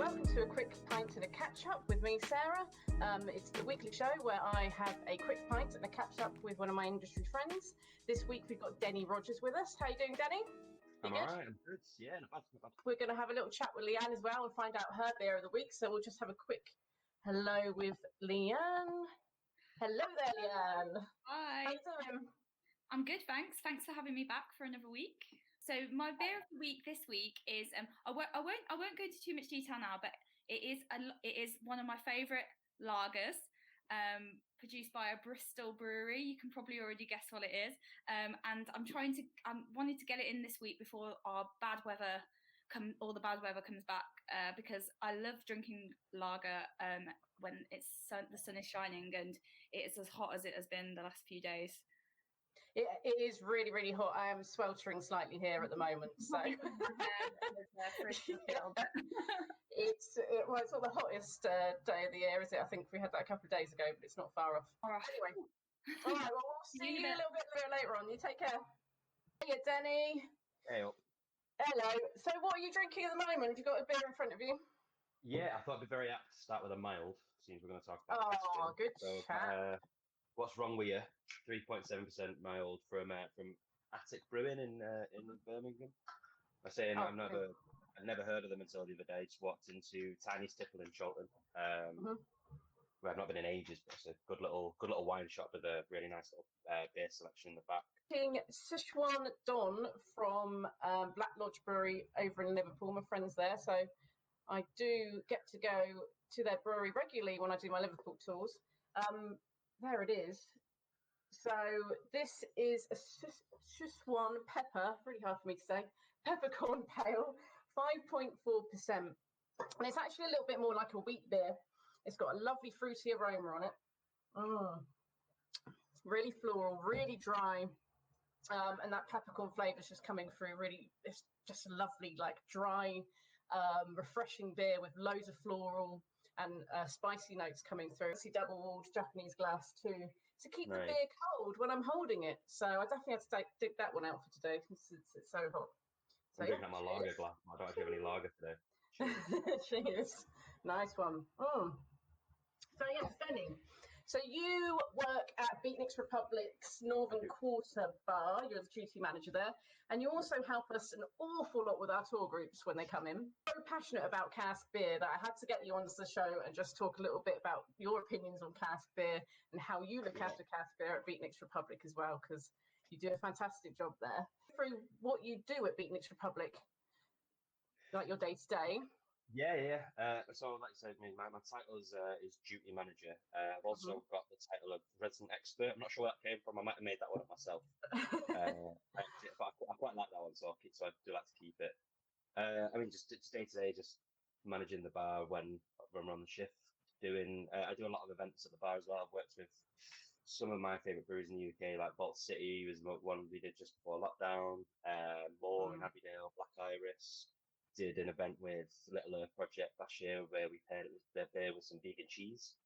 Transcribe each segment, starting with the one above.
welcome to a quick pint and a catch-up with me, Sarah. It's the weekly show where I have a quick pint and a catch-up with one of my industry friends. This week we've got Denny Rogers with us. How you doing, Denny? I'm all right, I'm good. Yeah, not bad, not bad. We're going to have a little chat with Lianne as well and find out her beer of the week. So we'll just have a quick hello with Lianne. Hello there, Lianne. Hi. How you doing? I'm good, thanks. Thanks for having me back for another week. So my beer of the week this week is I won't go into too much detail now, but it is one of my favourite lagers, produced by a Bristol brewery. You can probably already guess what it is. And I'm wanting to get it in this week before all the bad weather comes back, because I love drinking lager when the sun is shining and it's as hot as it has been the last few days. It is really, really hot. I am sweltering slightly here at the moment. So it's not the hottest day of the year, is it? I think we had that a couple of days ago, but it's not far off. Anyway, all right. Well, we'll see you a little bit later on. You take care. Hey, Denny. Hey up. Hello. So, what are you drinking at the moment? Have you got a beer in front of you? Yeah, I thought it'd be very apt to start with a mild, since we're going to talk about Oh, good chat. What's wrong with you? 3.7% mild from Attic Brewing in Birmingham. I say I've never heard of them until the other day. Just walked into Tiny's Tipple in Chorlton, where I've not been in ages, but it's a good little wine shop with a really nice little beer selection in the back. Sichuan Don from Black Lodge Brewery over in Liverpool. My friend's there, so I do get to go to their brewery regularly when I do my Liverpool tours. There it is. So this is a Sichuan pepper, really hard for me to say, peppercorn pale, 5.4%. And it's actually a little bit more like a wheat beer. It's got a lovely fruity aroma on it. It's really floral, really dry. And that peppercorn flavour is just coming through. Really, it's just a lovely, like dry, refreshing beer with loads of floral and spicy notes coming through. It's double-walled Japanese glass too, to keep the beer cold when I'm holding it. So I definitely had to dig that one out for today since it's so hot. So, I'm drinking my lager glass. I don't actually have any lager today. Cheers. Nice one. So yes, Denny. So you work at Beatnikz Republic's Northern Quarter Bar. You're the duty manager there, and you also help us an awful lot with our tour groups when they come in. So passionate about Cask beer that I had to get you onto the show and just talk a little bit about your opinions on Cask beer and how you look after Cask beer at Beatnikz Republic as well, because you do a fantastic job there. Through what you do at Beatnikz Republic, like your day to day. Yeah. So, like I said, my title is duty manager. I've also got the title of resident expert. I'm not sure where that came from. I might have made that one up myself. But I quite like that one, so I do like to keep it. Just day to day, just managing the bar when we're on the shift. I do a lot of events at the bar as well. I've worked with some of my favourite breweries in the UK, like Vault City was one we did just before lockdown. Moore in Abbeydale, Black Iris. Did an event with Little Earth Project last year where we paired their beer with some vegan cheese.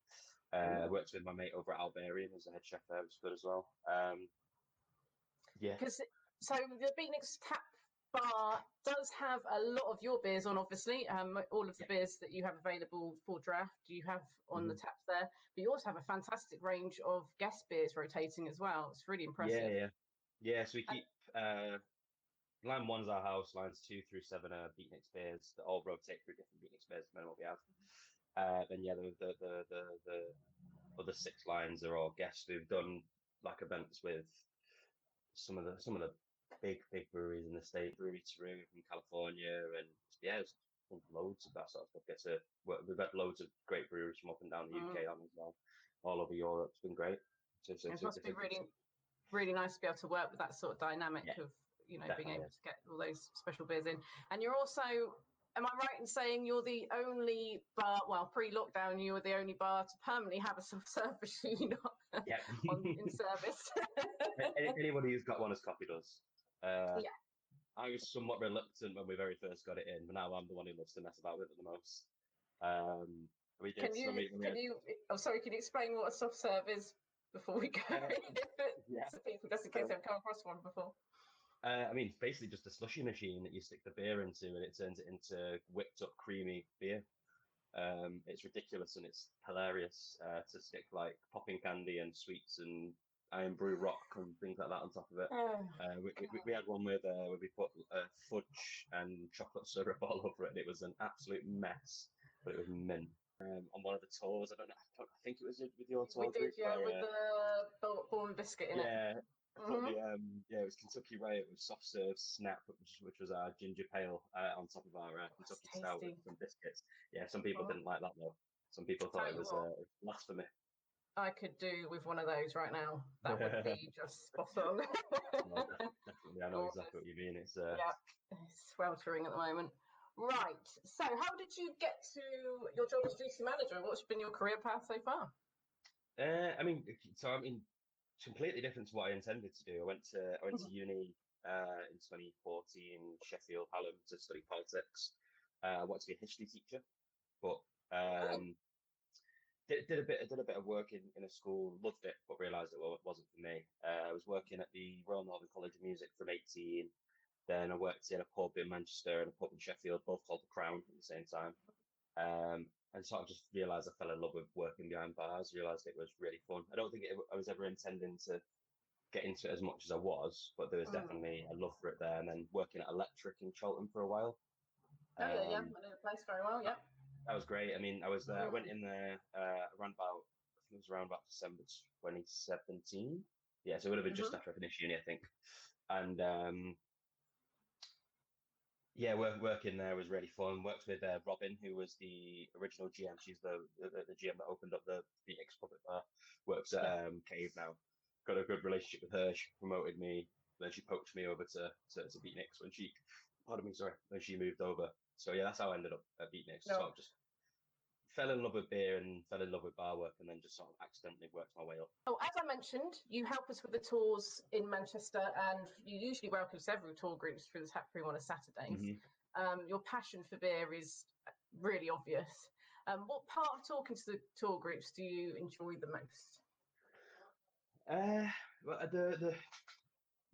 Worked with my mate over at Albarian as a head chef there, which was good as well. So the Beatnikz Tap Bar does have a lot of your beers on, obviously. All of the beers that you have available for draft, you have on the taps there. But you also have a fantastic range of guest beers rotating as well. It's really impressive. Yeah. So we keep. Line 1's our house, lines 2 through 7 are Beatnikz beers that all rotate through different Beatnikz beers depending on what we have. Then the other 6 lines are all guests. We've done like events with some of the big breweries in the state, Brewery from California, and it's loads of that sort of stuff. We've had loads of great breweries from up and down the UK on as well, all over Europe. It's been great. It must be really, really nice to be able to work with that sort of dynamic of being able to get all those special beers in. And you're also, am I right in saying you're the only bar, well, pre-lockdown, you were the only bar to permanently have a self-serve machine in service? Anybody who's got one has copied us. I was somewhat reluctant when we very first got it in, but now I'm the one who loves to mess about with it the most. Can you explain what a soft-serve is before we go? So people, just in case they've come across one before. It's basically just a slushy machine that you stick the beer into and it turns it into whipped up creamy beer. It's ridiculous and it's hilarious to stick like popping candy and sweets and iron brew rock and things like that on top of it. Oh, We had one where we put fudge and chocolate syrup all over it, and it was an absolute mess, but it was mint. On one of the tours, I think it was with your we tour did, group. yeah, with the ball biscuit in it. Yeah, I put Mhm. it was Kentucky Riot with soft serve snap, which was our ginger pale on top of our Kentucky stout with Tasty. some biscuits. Yeah, some people Mhm. didn't like that though. Some people Tell thought it you was what, blasphemy. I could do with one of those right now. That would be just spot on. No, definitely, I know exactly what you mean. It's Yeah, it's sweltering at the moment. Right. So, how did you get to your job as GC manager? What's been your career path so far? I mean, completely different to what I intended to do. I went to uni in 2014, Sheffield, Hallam, to study politics. I wanted to be a history teacher, but did a bit of work in a school, loved it, but realised it wasn't for me. I was working at the Royal Northern College of Music from 18. Then I worked in a pub in Manchester and a pub in Sheffield, both called the Crown at the same time. And sort of just realised I fell in love with working behind bars. Realised it was really fun. I don't think I was ever intending to get into it as much as I was, but there was definitely a love for it there. And then working at Electric in Cheltenham for a while. Oh yeah, I know the place very well. Yeah. That was great. I mean, I was there. I went in there around about, I think it was around about December 2017. Yeah, so it would have been just after I finished uni, I think. And yeah, working there was really fun. Worked with Robin, who was the original GM. She's the GM that opened up the Beatnikz Republic Bar. Works at Cave now. Got a good relationship with her. She promoted me. Then she poached me over to Beatnikz when she, pardon me, sorry, when she moved over. So yeah, that's how I ended up at Beatnikz. No. Sort of just fell in love with beer and fell in love with bar work, and then just sort of accidentally worked my way up. Oh, as I mentioned, you help us with the tours in Manchester, and you usually welcome several tour groups through the tap room on a Saturdays. Your passion for beer is really obvious. What part of talking to the tour groups do you enjoy the most? Well,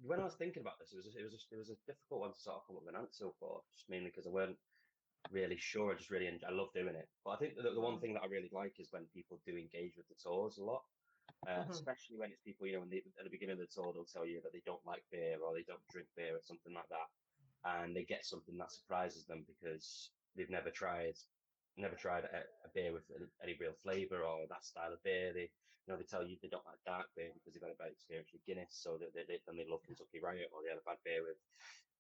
when I was thinking about this, it was a difficult one to sort of come up with an answer for, just mainly because I weren't really sure. I love doing it. But I think the one thing that I really like is when people do engage with the tours a lot, especially when it's people, at the beginning of the tour, they'll tell you that they don't like beer or they don't drink beer or something like that. And they get something that surprises them because they've never tried a beer with any real flavour or that style of beer. They tell you they don't like dark beer because they've had a bad experience with Guinness, so they love Kentucky Riot, or they had a bad beer with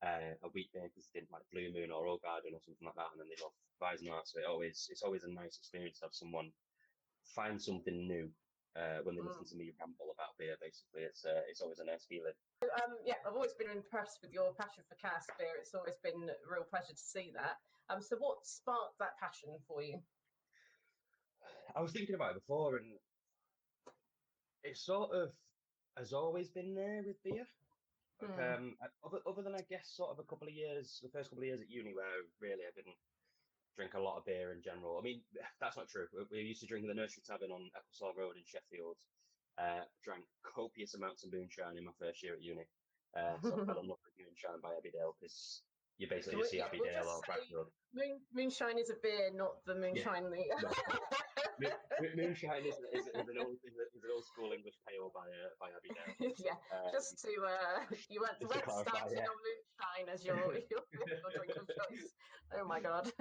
a wheat beer because they didn't like Blue Moon or Old Garden or something like that, and then they love Weizenart. So it's always a nice experience to have someone find something new when they listen to me ramble about beer. Basically, it's always a nice feeling. Yeah, I've always been impressed with your passion for cask beer. It's always been a real pleasure to see that. So what sparked that passion for you? I was thinking about it before, and it sort of has always been there with beer. Like, other than I guess sort of the first couple of years at uni, where really I didn't drink a lot of beer in general. I mean, that's not true. We used to drink in the Nursery Tavern on Ecclesall Road in Sheffield. Drank copious amounts of moonshine in my first year at uni. So I fell in love with moonshine by Abbeydale because you basically just see Abbeydale or Bradfield. Moonshine is a beer, not the moonshine. Moonshine is an old school English pale by Abbeydale. Yeah, just to you weren't starting on moonshine as your drink of choice. Oh my god.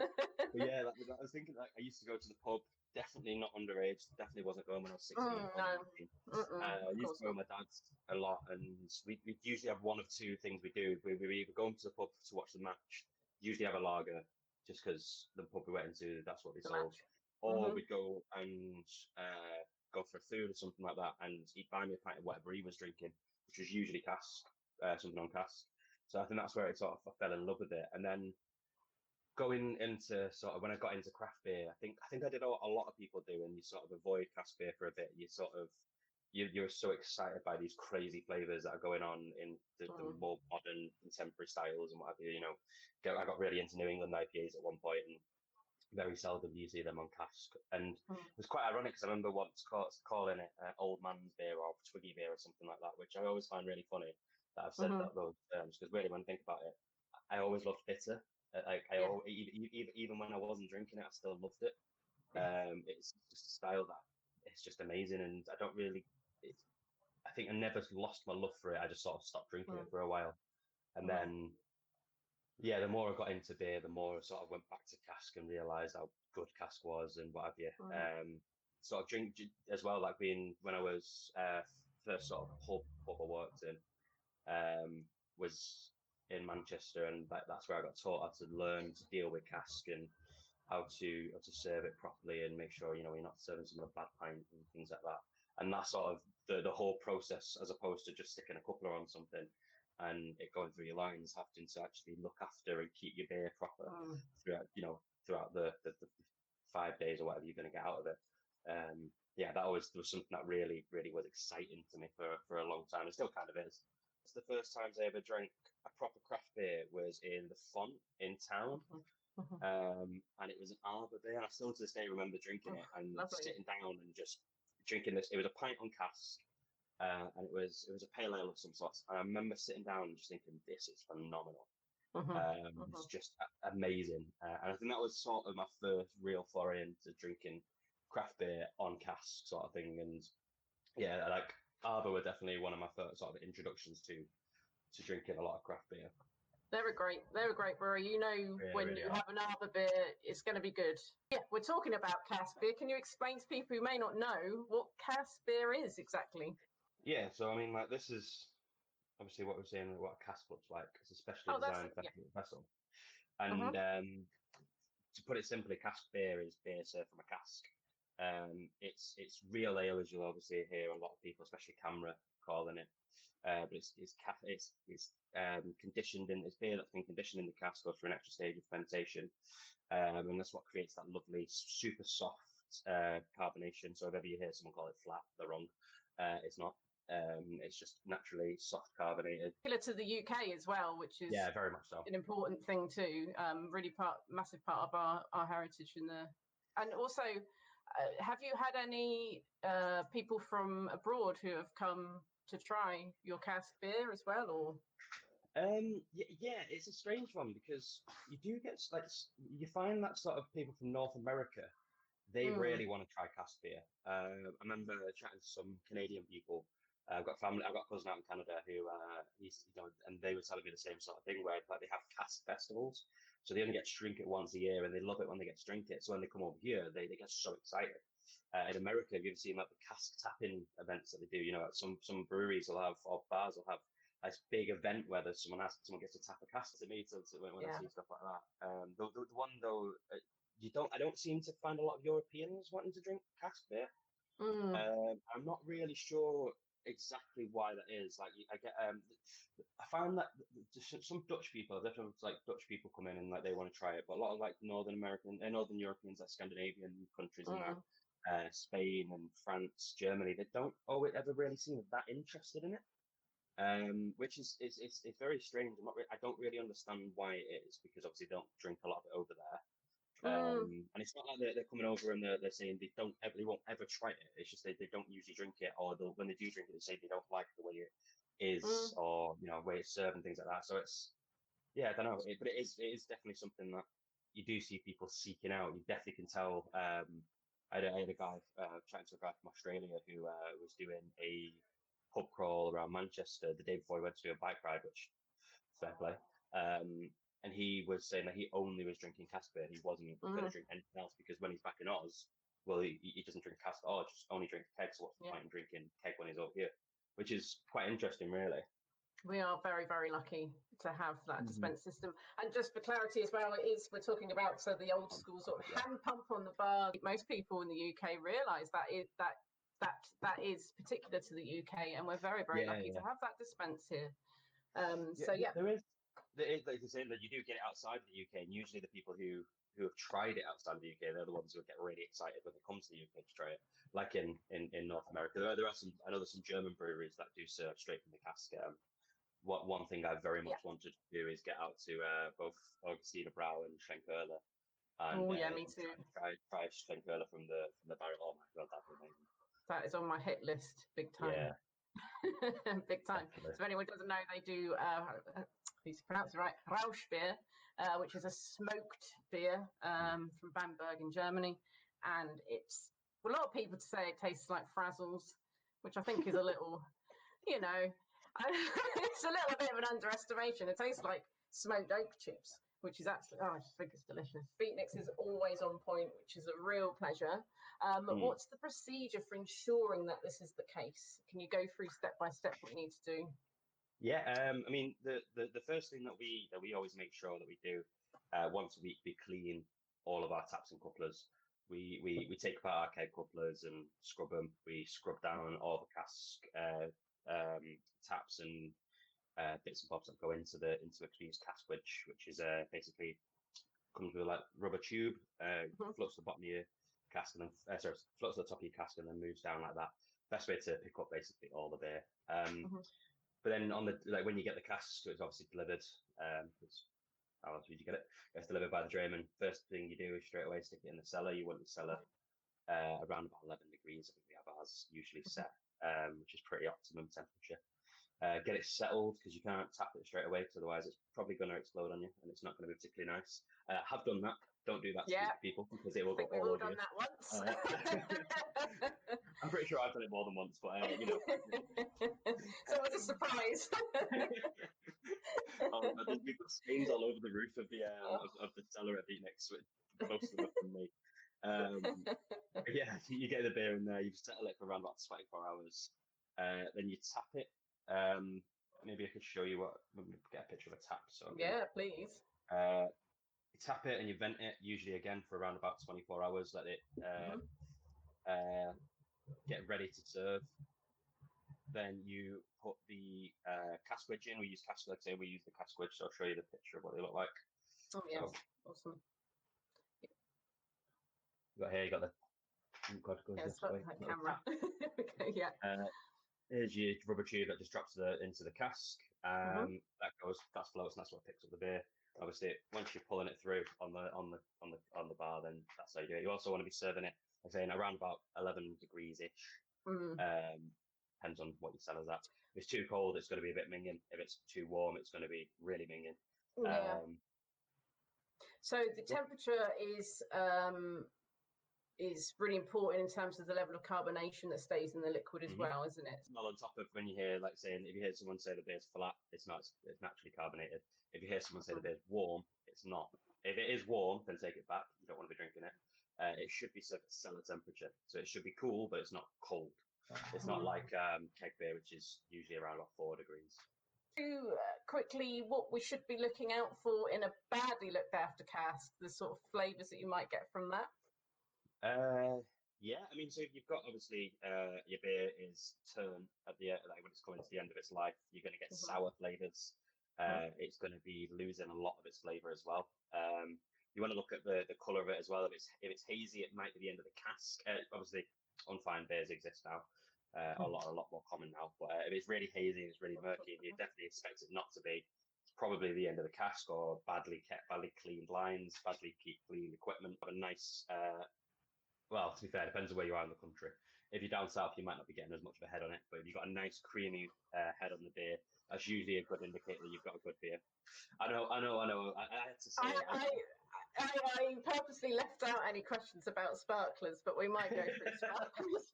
Yeah, I was thinking, like, I used to go to the pub. Definitely not underage. Definitely wasn't going when I was 16. I used to go with my dad a lot, and we usually have one of two things we do. We either go to the pub to watch the match, usually have a lager, just because the pub we went into, that's what they sold. Or we'd go and go for food or something like that and he'd buy me a pint of whatever he was drinking, which was usually Cask, something on Cask. So I think that's where I fell in love with it. And then going into sort of when I got into craft beer, I think I did what a lot of people do, and you sort of avoid cask beer for a bit. You're so excited by these crazy flavors that are going on in the more modern contemporary styles and what have you. I got really into New England IPAs at one point, and very seldom do you see them on cask. And it was quite ironic because I remember once calling it old man's beer or twiggy beer or something like that, which I always find really funny that I've said those terms, because really when I think about it, I always loved bitter. Even when I wasn't drinking it, I still loved it. It's just a style that it's just amazing, and I don't really. I think I never lost my love for it. I just sort of stopped drinking it for a while, and then the more I got into beer, the more I sort of went back to cask and realised how good cask was and what have you. Sort of drink as well, like being when I was first sort of pub I worked in was in Manchester, and that's where I got taught how to learn to deal with cask and how to serve it properly and make sure you're not serving someone a bad pint and things like that. And that's sort of the whole process, as opposed to just sticking a coupler on something and it going through your lines, having to actually look after and keep your beer proper throughout the 5 days or whatever you're going to get out of it. That was something that really, really was exciting to me for a long time. It still kind of is. It's the first times I ever drank a proper craft beer was in the Font in town. And it was an Arbor beer, and I still to this day remember drinking it and sitting down and just drinking this. It was a pint on cask, and it was a pale ale of some sort. And I remember sitting down and just thinking, this is phenomenal. It's just amazing. And I think that was sort of my first real foray into drinking craft beer on cask sort of thing. And like Arbor were definitely one of my first sort of introductions to drinking a lot of craft beer. They're a great brewery. When you have an Arbor beer, it's going to be good. Yeah, we're talking about cask beer. Can you explain to people who may not know what cask beer is exactly? Yeah, so I mean, like, this is obviously what we're saying, what a cask looks like. It's a specially designed vessel. And to put it simply, cask beer is beer served from a cask. It's real ale, as you'll obviously hear a lot of people, especially Camera, calling it. But it's conditioned in, it's beer that's been conditioned in the cask, goes through an extra stage of fermentation, and that's what creates that lovely, super soft carbonation. So if ever you hear someone call it flat, they're wrong. It's not. It's just naturally soft carbonated. Similar to the UK as well, which is very much so an important thing too. Really massive part of our heritage and also. Have you had any people from abroad who have come to try your cask beer as well, or? It's a strange one because you do get you find that sort of people from North America, they really want to try cask beer. I remember chatting to some Canadian people. I've got a cousin out in Canada who and they were telling me the same sort of thing where like they have cask festivals. So they only get to drink it once a year, and they love it when they get to drink it. So when they come over here, they get so excited. In America, have you ever seen like the cask tapping events that they do? Like some breweries will have, or bars will have this big event where someone gets to tap a cask to me when I see stuff like that. The one though, I don't seem to find a lot of Europeans wanting to drink cask beer. I'm not really sure exactly why that is. Like I found that some Dutch people, definitely like Dutch people come in and like they want to try it, but a lot of like Northern Europeans, like Scandinavian countries and that, Spain and France, Germany, they don't always ever really seem that interested in it, which is it's very strange. I don't really understand why it is, because obviously they don't drink a lot of it over there. And it's not like they're coming over and they're saying they won't ever try it. It's just they don't usually drink it, or when they do drink it, they say they don't like the way it is, or way it's served and things like that. So it's I don't know, but it is definitely something that you do see people seeking out. You definitely can tell. I had a guy chatting to a guy from Australia who was doing a pub crawl around Manchester the day before he went to do a bike ride, which fair play. And he was saying that he only was drinking cask beer. He wasn't going to drink anything else, because when he's back in Oz, well, he doesn't drink cask at all, just only drinks keg. So what's the point in drinking keg when he's over here? Which is quite interesting, really. We are very, very lucky to have that dispense system. And just for clarity as well, we're talking about the old school sort of hand pump on the bar. Most people in the UK realise that is particular to the UK, and we're very, very lucky to have that dispense here. There is. Like you say, that you do get it outside of the UK, and usually the people who have tried it outside of the UK, they're the ones who get really excited when it comes to the UK to try it. Like in North America, there are some. I know there's some German breweries that do serve straight from the cask. One thing I very much wanted to do is get out to both Augustina Brau and Schlenkerla, and me too. Try Schlenkerla from the barrel. Oh my god, that'd be amazing. That is on my hit list, big time. Yeah. Big time. Definitely. So if anyone doesn't know, they do, please pronounce it right, Rausch beer, which is a smoked beer from Bamberg in Germany. and it's for a lot of people to say it tastes like Frazzles, which I think is a little, you know, it's a little bit of an underestimation. It tastes like smoked oak chips, which is actually, I just think it's delicious. Beatnikz is always on point, which is a real pleasure. What's the procedure for ensuring that this is the case? Can you go through step by step what you need to do? Yeah, I mean, the first thing that we always make sure that we do once a week, we clean all of our taps and couplers. We take apart our keg couplers and scrub them. We scrub down all the cask taps and bits and bobs that go into it. We use cask which is basically comes with like rubber tube, floats to the bottom of your cask and then floats to the top of your cask and then moves down like that. Best way to pick up basically all the beer. But then on the when you get the cask, it's obviously delivered. How else would you get it? It's delivered by the drayman. First thing you do is straight away stick it in the cellar. You want the cellar around about 11 degrees. I think we have ours usually set, which is pretty optimum temperature. Get it settled because you can't tap it straight away, because otherwise it's probably going to explode on you and it's not going to be particularly nice. Have done that. Don't do that to people because it will go all over you. We've all done that once. I'm pretty sure I've done it more than once, but you know. So it was a surprise. We've got stains all over the roof of the cellar at Beatnikz, which most of them from me. Yeah, you get the beer in there, you settle it for around about 24 hours. Then you tap it. Maybe I could show you get a picture of a tap. So yeah, please. You tap it and you vent it, usually again for around about 24 hours. Let it get ready to serve. Then you put the cask wedge in. We use cask, let's say we use the cask wedge, so I'll show you the picture of what they look like. Oh yeah, awesome. You got the camera. Okay, yeah. Here's your rubber tube that just drops into the cask. That floats, and that's what picks up the beer. Obviously, once you're pulling it through on the bar, then that's how you do it. You also want to be serving it, I'm saying, around about 11 degrees ish. Depends on what your cellar's at. If it's too cold, it's going to be a bit minging. If it's too warm, it's going to be really minging. Yeah. So the temperature is really important in terms of the level of carbonation that stays in the liquid as well, isn't it? Well, on top of when you hear, like saying, if you hear someone say the beer's flat, it's not. It's naturally carbonated. If you hear someone say the beer's warm, it's not. If it is warm, then take it back. You don't want to be drinking it. It should be served at cellar temperature, so it should be cool, but it's not cold. It's not like keg beer, which is usually around about 4 degrees. Quickly, what we should be looking out for in a badly looked after cask, the sort of flavours that you might get from that. Yeah, I mean, so if you've got obviously your beer is turn at the like when it's coming to the end of its life, you're going to get sour flavors. It's going to be losing a lot of its flavor as well. You want to look at the color of it as well. If it's hazy, it might be the end of the cask. Obviously, unfined beers exist now. A lot more common now. But if it's really hazy and it's really murky, you definitely expect it not to be. It's probably the end of the cask, or badly cleaned lines, badly cleaned equipment. Have a nice. Well, to be fair, it depends on where you are in the country. If you're down south, you might not be getting as much of a head on it, but if you've got a nice creamy head on the beer, that's usually a good indicator that you've got a good beer. I know. I had to say I purposely left out any questions about sparklers, but we might go through sparklers.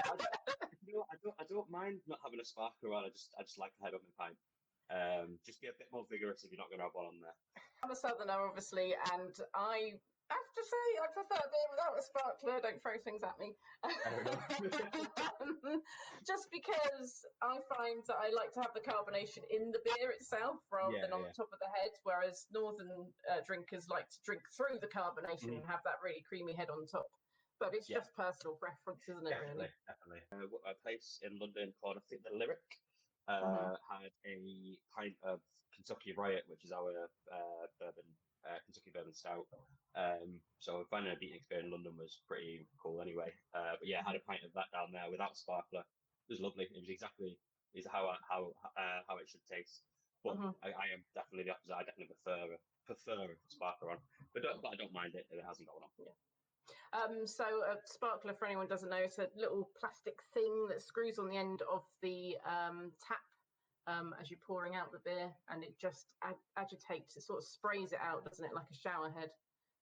I don't mind not having a sparkler on. I just like to head on my pint. Just be a bit more vigorous if you're not going to have one on there. I'm a southerner, obviously, and I have to say I prefer beer without a sparkler. Don't throw things at me. Just because I find that I like to have the carbonation in the beer itself rather than on the top of the head, whereas northern drinkers like to drink through the carbonation and have that really creamy head on top. But it's just personal preference, isn't it? Definitely. A place in London called, I think, the Lyric had a pint of Kentucky Riot, which is our bourbon. Kentucky bourbon stout. So finding a Beatnikz beer in London was pretty cool anyway. But yeah, I had a pint of that down there without sparkler. It was lovely. It was exactly how it should taste. But I am definitely the opposite. I definitely prefer a sparkler on, but I don't mind it if it hasn't got one on. So a sparkler, for anyone who doesn't know, it's a little plastic thing that screws on the end of the tap. As you're pouring out the beer, and it just agitates, it sort of sprays it out, doesn't it, like a shower head.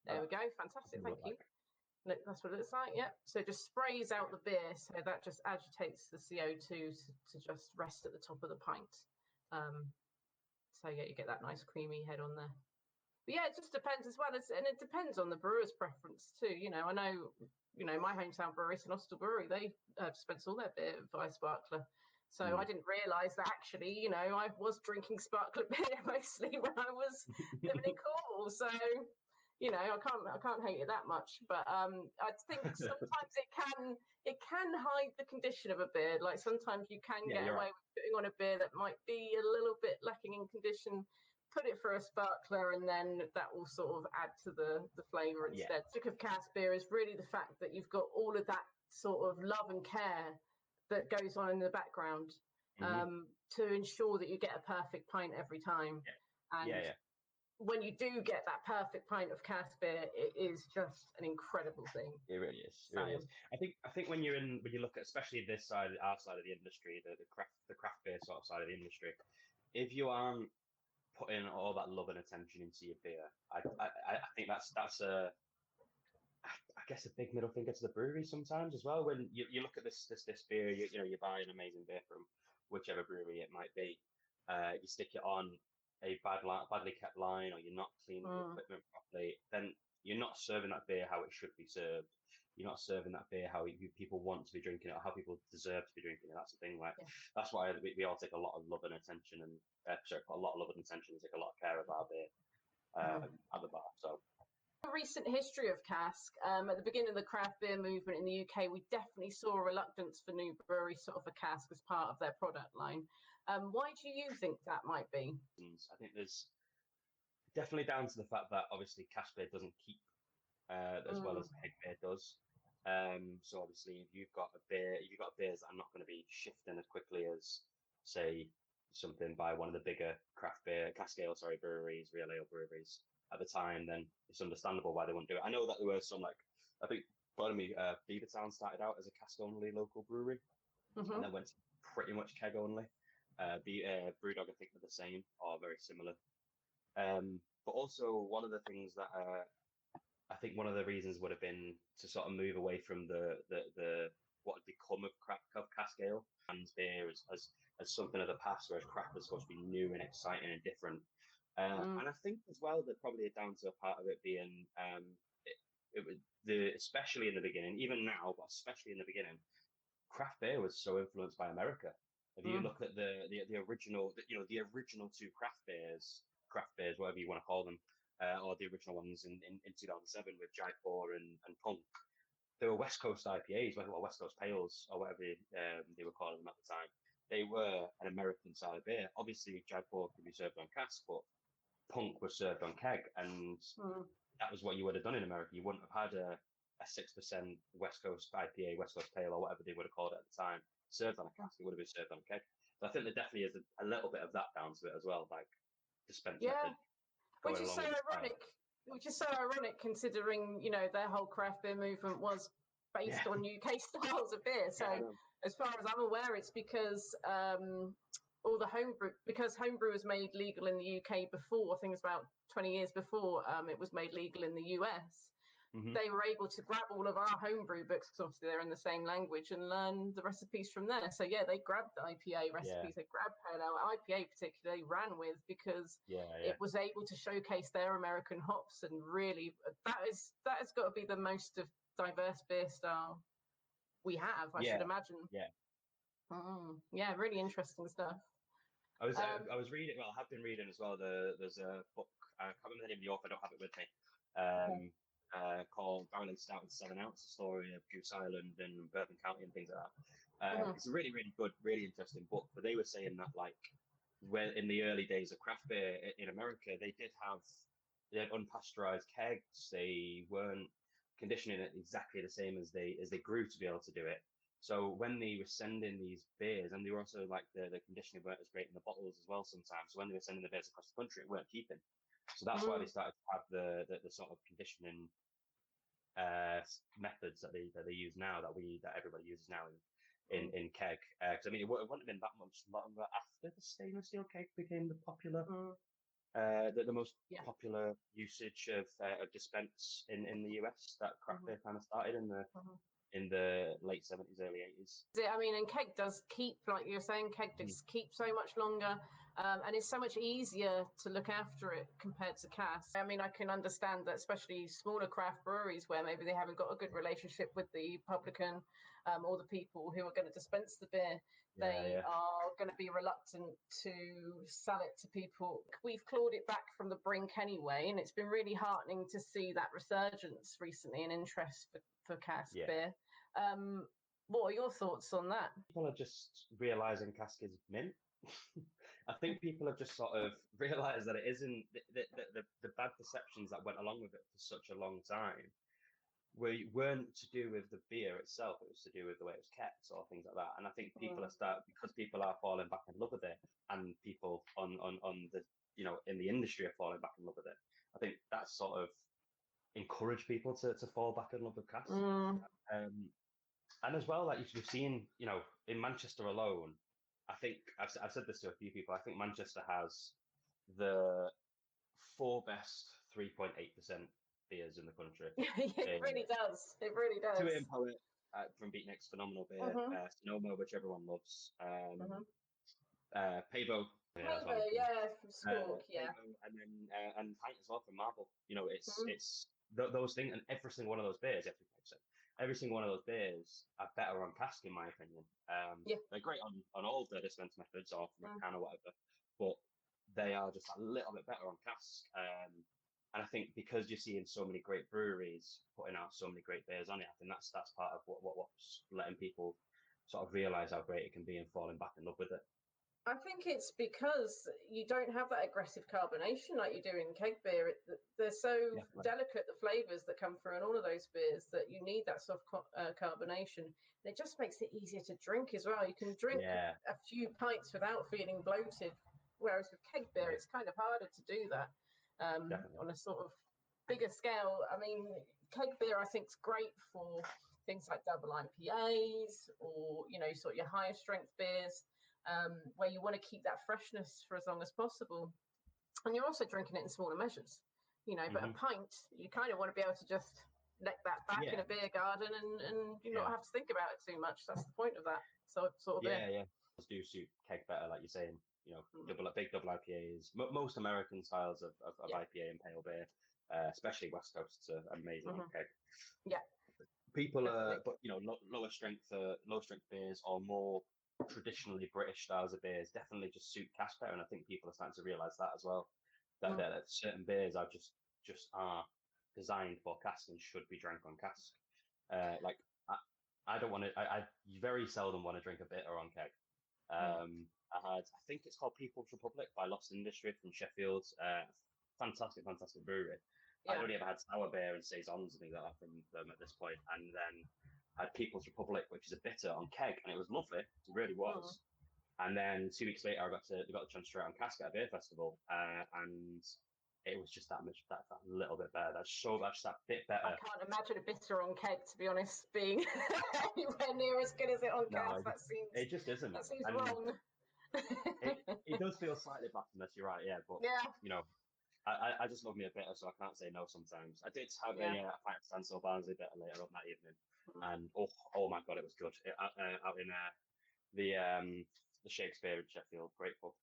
There we go, fantastic, thank you. Look, that's what it looks like. Yeah. So it just sprays out the beer, so that just agitates the CO2 to just rest at the top of the pint. So yeah, you get that nice creamy head on there. But yeah, it just depends as well, and it depends on the brewer's preference too. I know, my hometown brewery, St Austell Brewery, they dispense all their beer via sparkler. So I didn't realise that actually, I was drinking sparkler beer mostly when I was living in Cornwall. So, I can't hate it that much. But I think sometimes it can hide the condition of a beer. Like sometimes you can get away with putting on a beer that might be a little bit lacking in condition. Put it for a sparkler, and then that will sort of add to the flavour instead. The trick of cask beer is really the fact that you've got all of that sort of love and care that goes on in the background to ensure that you get a perfect pint every time. When you do get that perfect pint of cask beer, it is just an incredible thing. It really is. It really is. I think when you look at especially this side, our side of the industry, the craft beer sort of side of the industry, if you aren't putting all that love and attention into your beer, I think that's I guess a big middle finger to the brewery sometimes as well. When you look at this beer, you buy an amazing beer from whichever brewery it might be, you stick it on a badly kept line, or you're not cleaning the equipment properly, then you're not serving that beer how it should be served. You're not serving that beer how people want to be drinking it, or how people deserve to be drinking it. That's the thing. That's why we all take a lot of love and attention, and put a lot of love and attention, and take a lot of care of our beer at the bar. So. The recent history of cask, at the beginning of the craft beer movement in the UK, we definitely saw a reluctance for new breweries to offer cask as part of their product line. Why do you think that might be? I think there's definitely down to the fact that obviously cask beer doesn't keep as well as keg beer does. So obviously, if you've got beers that are not going to be shifting as quickly as, say, something by one of the bigger cask ale breweries, real ale breweries at the time, then it's understandable why they wouldn't do it. I know that there were some, I think, Beavertown started out as a cask only local brewery, and then went to pretty much keg only. Brewdog, I think, were the same or very similar. But also one of the things that I think one of the reasons would have been to sort of move away from the what had become of cask ale and beer as something of the past, whereas craft was supposed to be new and exciting and different. And I think as well that probably down to a part of it being especially in the beginning, even now, but especially in the beginning, craft beer was so influenced by America. If you look at the original, the original two craft beers, whatever you want to call them, or the original ones in 2007 with Jaipur and Punk, they were West Coast IPAs, or West Coast Pales, or whatever they were calling them at the time. They were an American style beer. Obviously, Jaipur could be served on cask, but Punk was served on keg, and that was what you would have done in America. You wouldn't have had a 6% West Coast IPA, West Coast Pale, or whatever they would have called it at the time, served on a cask. It would have been served on a keg. So I think there definitely is a little bit of that down to it as well, like dispense method. Which is so ironic. Which is so ironic considering, their whole craft beer movement was based on UK styles of beer. So as far as I'm aware, it's because all the homebrew was made legal in the UK before, I think it's about 20 years before it was made legal in the US. They were able to grab all of our homebrew books, because obviously they're in the same language, and learn the recipes from there. So yeah, they grabbed the IPA recipes, they grabbed pale ale. IPA particularly ran with, because it was able to showcase their American hops, and really that has got to be the most diverse beer style we have, I should imagine. Yeah, really interesting stuff. I was reading. Well, I have been reading as well. There's a book. I can't remember the name of the author. I don't have it with me. Called Barrel and Stout and 7 Ounce, the story of Goose Island and Bourbon County and things like that. It's a really, really good, really interesting book. But they were saying that, when in the early days of craft beer in America, they had unpasteurized kegs. They weren't conditioning it exactly the same as they grew to be able to do it. So when they were sending these beers, and they were also the conditioning weren't as great in the bottles as well sometimes. So when they were sending the beers across the country, it weren't keeping. So that's why they started to have the sort of conditioning methods that they use now, that everybody uses now in keg. Because it wouldn't have been that much longer after the stainless steel keg became the popular the most Yeah. popular usage of dispense in the US that craft beer kind of started in the late 70s, early 80s. I mean, and keg does keep, like you're saying, keg does keep so much longer, and it's so much easier to look after it compared to cask. I mean, I can understand that, especially smaller craft breweries where maybe they haven't got a good relationship with the publican or the people who are going to dispense the beer. They are going to be reluctant to sell it to people. We've clawed it back from the brink anyway, and it's been really heartening to see that resurgence recently in interest for cask beer. What are your thoughts on that? People are just realising cask is mint. I think people have just sort of realised that it isn't the bad perceptions that went along with it for such a long time weren't to do with the beer itself, it was to do with the way it was kept or things like that. And I think people because people are falling back in love with it, and people on the in the industry are falling back in love with it. I think that's sort of encouraged people to fall back in love with cask. And as well, like you've seen, in Manchester alone, I think I've said this to a few people. I think Manchester has the 4 best 3.8% beers in the country. It really does. It really does. Two in Poet from Beatnikz, phenomenal beer. Sonoma, which everyone loves. Pavo. From Squawk, And then and Pint as well from Marble. It's those things, and every single one of those beers, every single one of those beers are better on cask, in my opinion. They're great on all the dispense methods or from a can or whatever, but they are just a little bit better on cask. And I think because you're seeing so many great breweries putting out so many great beers on it, I think that's part of what's letting people sort of realise how great it can be and falling back in love with it. I think it's because you don't have that aggressive carbonation like you do in keg beer. They're so delicate, the flavours that come through in all of those beers, that you need that soft carbonation. And it just makes it easier to drink as well. You can drink a few pints without feeling bloated, whereas with keg beer, it's kind of harder to do that on a sort of bigger scale. I mean, keg beer, I think, is great for things like double IPAs or, sort of your higher strength beers. Where you want to keep that freshness for as long as possible, and you're also drinking it in smaller measures, but a pint, you kind of want to be able to just neck that back in a beer garden and you not have to think about it too much. That's the point of that sort of beer. Do suit keg better, like you're saying. Big double IPAs, most American styles of IPA and pale beer, especially West Coast, are amazing on keg. People but lower strength beers or more traditionally British styles of beers definitely just suit cask better, and I think people are starting to realise that as well. That certain beers are just are designed for cask and should be drank on cask. I don't want to. I very seldom want to drink a bitter on keg. I think it's called People's Republic by Lost Industry from Sheffield. Fantastic brewery. I've only ever had sour beer and saisons and things like that from them at this point, and then I had People's Republic, which is a bitter on keg, and it was lovely. It really was. And then 2 weeks later, I got the chance to try it on cask at a beer festival, and it was just that little bit better. That's that bit better. I can't imagine a bitter on keg, to be honest, being anywhere near as good as it on cask. It just isn't. That seems wrong. It does feel slightly backwardness, you're right, but I just love me a bitter, so I can't say no sometimes. I did have a pint of Stansell Barnsley bitter later on that evening, and oh my god, it was good. Out in the Shakespeare in Sheffield, grateful.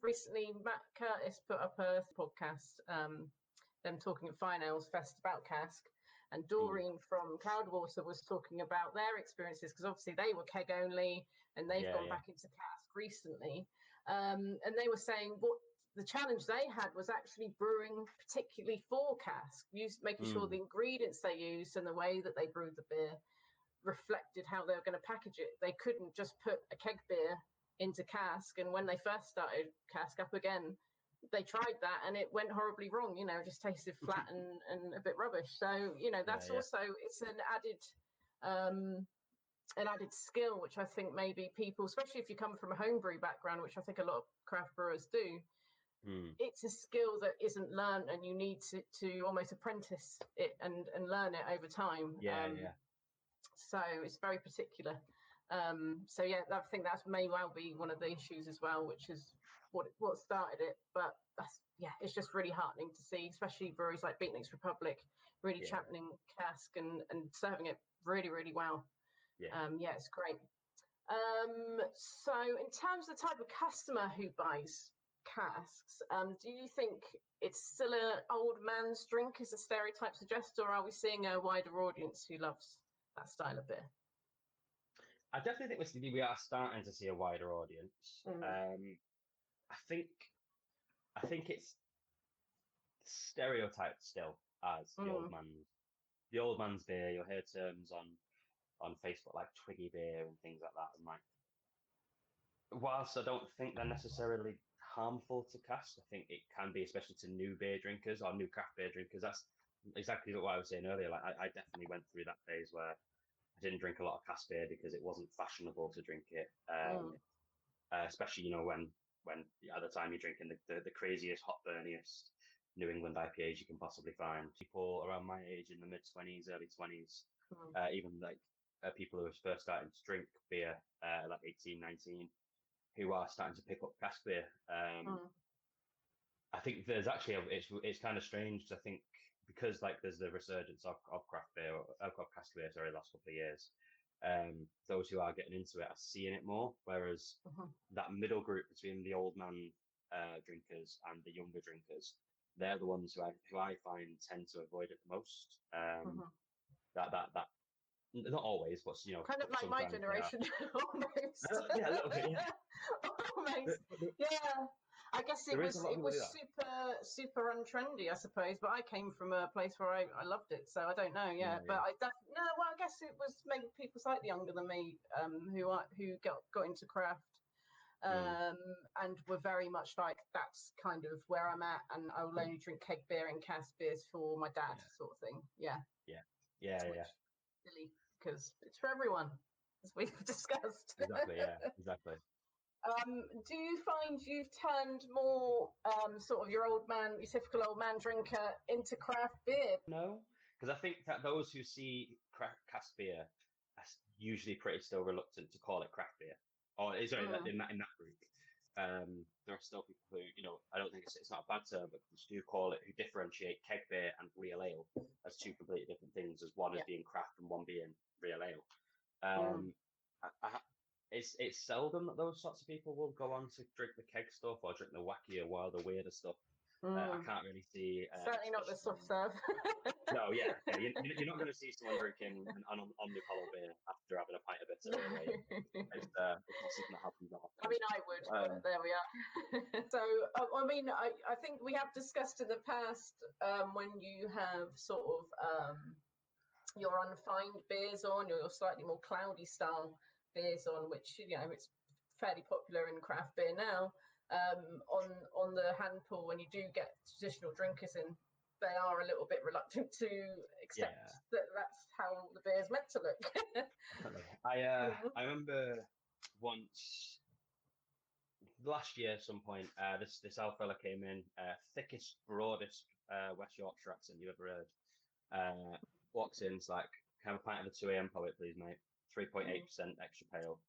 Recently, Matt Curtis put up a podcast, them talking at Fine Ales Fest about cask, and Doreen from Cloudwater was talking about their experiences, because obviously they were keg only, and they've gone back into cask recently, and they were saying what the challenge they had was actually brewing particularly for cask, making sure the ingredients they used and the way that they brewed the beer reflected how they were going to package it. They couldn't just put a keg beer into cask, and when they first started cask up again, they tried that and it went horribly wrong. It just tasted flat and a bit rubbish. So that's also, it's an added skill, which I think maybe people, especially if you come from a homebrew background, which I think a lot of craft brewers do, it's a skill that isn't learned, and you need to almost apprentice it and learn it over time. So it's very particular. I think that may well be one of the issues as well, which is what started it. But it's just really heartening to see, especially breweries like Beatnikz Republic really championing cask and serving it really, really well. It's great. So in terms of the type of customer who buys casks, do you think it's still an old man's drink, as the stereotype suggests, or are we seeing a wider audience who loves that style of beer? I definitely think we are starting to see a wider audience. I think it's stereotyped still as the old man's beer. You'll hear terms on Facebook like Twiggy beer and things like that. And like, whilst I don't think they're necessarily harmful to cask, I think it can be, especially to new beer drinkers or new craft beer drinkers. That's exactly what I was saying earlier. Like I definitely went through that phase where I didn't drink a lot of cask beer because it wasn't fashionable to drink it. Especially, when at the time you're drinking the craziest, hot burniest New England IPAs you can possibly find. People around my age in the mid-20s, early 20s, even like people who are first starting to drink beer, like 18, 19, who are starting to pick up cask beer. I think there's actually, it's kind of strange, because I think because like there's the resurgence of craft beer, of cask beer, sorry, the last couple of years, those who are getting into it are seeing it more, whereas that middle group between the old man drinkers and the younger drinkers, they're the ones who I find tend to avoid it the most. That not always, but kind of like my generation, almost. Yeah, a little bit, yeah. Almost, yeah. I guess it was super untrendy, I suppose. But I came from a place where I loved it, so I don't know. But I guess it was maybe people slightly younger than me who got into craft. And were very much like, that's kind of where I'm at, and I will only drink keg beer and cask beers for my dad, sort of thing. Yeah. Silly, because it's for everyone, as we've discussed. Exactly. Do you find you've turned more sort of your typical old man drinker into craft beer? No, because I think that those who see cask beer are usually pretty still reluctant to call it craft beer. Or sorry, in that group, there are still people who, I don't think it's not a bad term, but do call it, who differentiate keg beer and real ale as two completely different things, as one as being craft and one being real ale. It's seldom that those sorts of people will go on to drink the keg stuff or drink the wackier, wilder, weirder stuff. I can't really see. Certainly not the soft serve. No, you're not going to see someone drinking an Omnipollo beer after having a pint of bitter. It's not something that happens that often. I mean, I would, but there we are. So, I think we have discussed in the past when you have sort of your unfined beers on, or your slightly more cloudy style beers on, which it's fairly popular in craft beer now. On the hand pull, when you do get traditional drinkers in, they are a little bit reluctant to accept that that's how the beer's meant to look. I remember once last year at some point, this old fella came in, thickest, broadest West Yorkshire accent you've ever heard. Walks in, it's like, "Can I have a pint of the 2 a.m. poet, please, mate? 3.8% extra pale."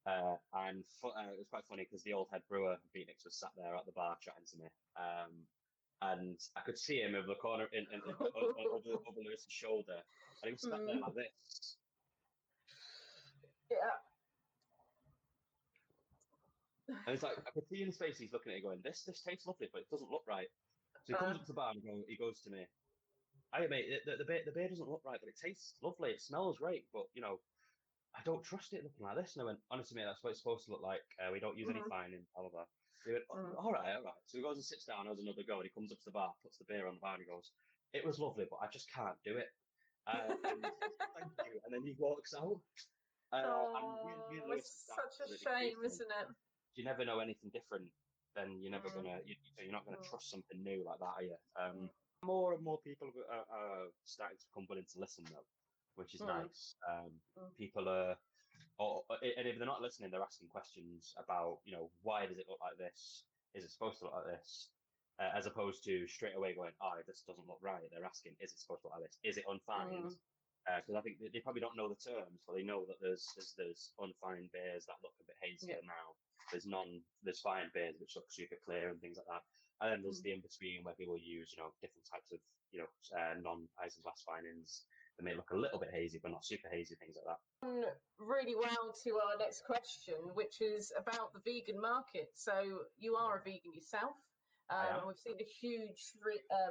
And it was quite funny because the old head brewer, Beatnikz, was sat there at the bar chatting to me. And I could see him over the corner over Lewis's shoulder, and he was sat there like this. Yeah. And it's like, I could see in his face, he's looking at it going, this tastes lovely, but it doesn't look right. So he comes up to the bar and he goes to me, "Hiya, mate, the beer doesn't look right, but it tastes lovely, it smells great, but, I don't trust it looking like this." And I went, "Honestly, mate, that's what it's supposed to look like. We don't use any fining, blah, blah, blah." He went, all right. So he goes and sits down, has another go, and he comes up to the bar, puts the beer on the bar, and he goes, "It was lovely, but I just can't do it." And he says, "Thank you." And then he walks out. It's such a shame, isn't it? You never know anything different, then you're never you're not gonna trust something new like that, are you? More and more people are starting to become willing to listen though, which is nice. People are, and if they're not listening, they're asking questions about, why does it look like this? Is it supposed to look like this? As opposed to straight away going, "Oh, this doesn't look right." They're asking, "Is it supposed to look like this? Is it unfined?" Because I think they probably don't know the terms, but they know that there's unfined beers that look a bit hazier now, there's fine beers which look super clear and things like that. And then there's the in-between where people use, different types of, non-isinglass finings that may look a little bit hazy, but not super hazy, things like that. Really well to our next question, which is about the vegan market. So you are a vegan yourself. We've seen a huge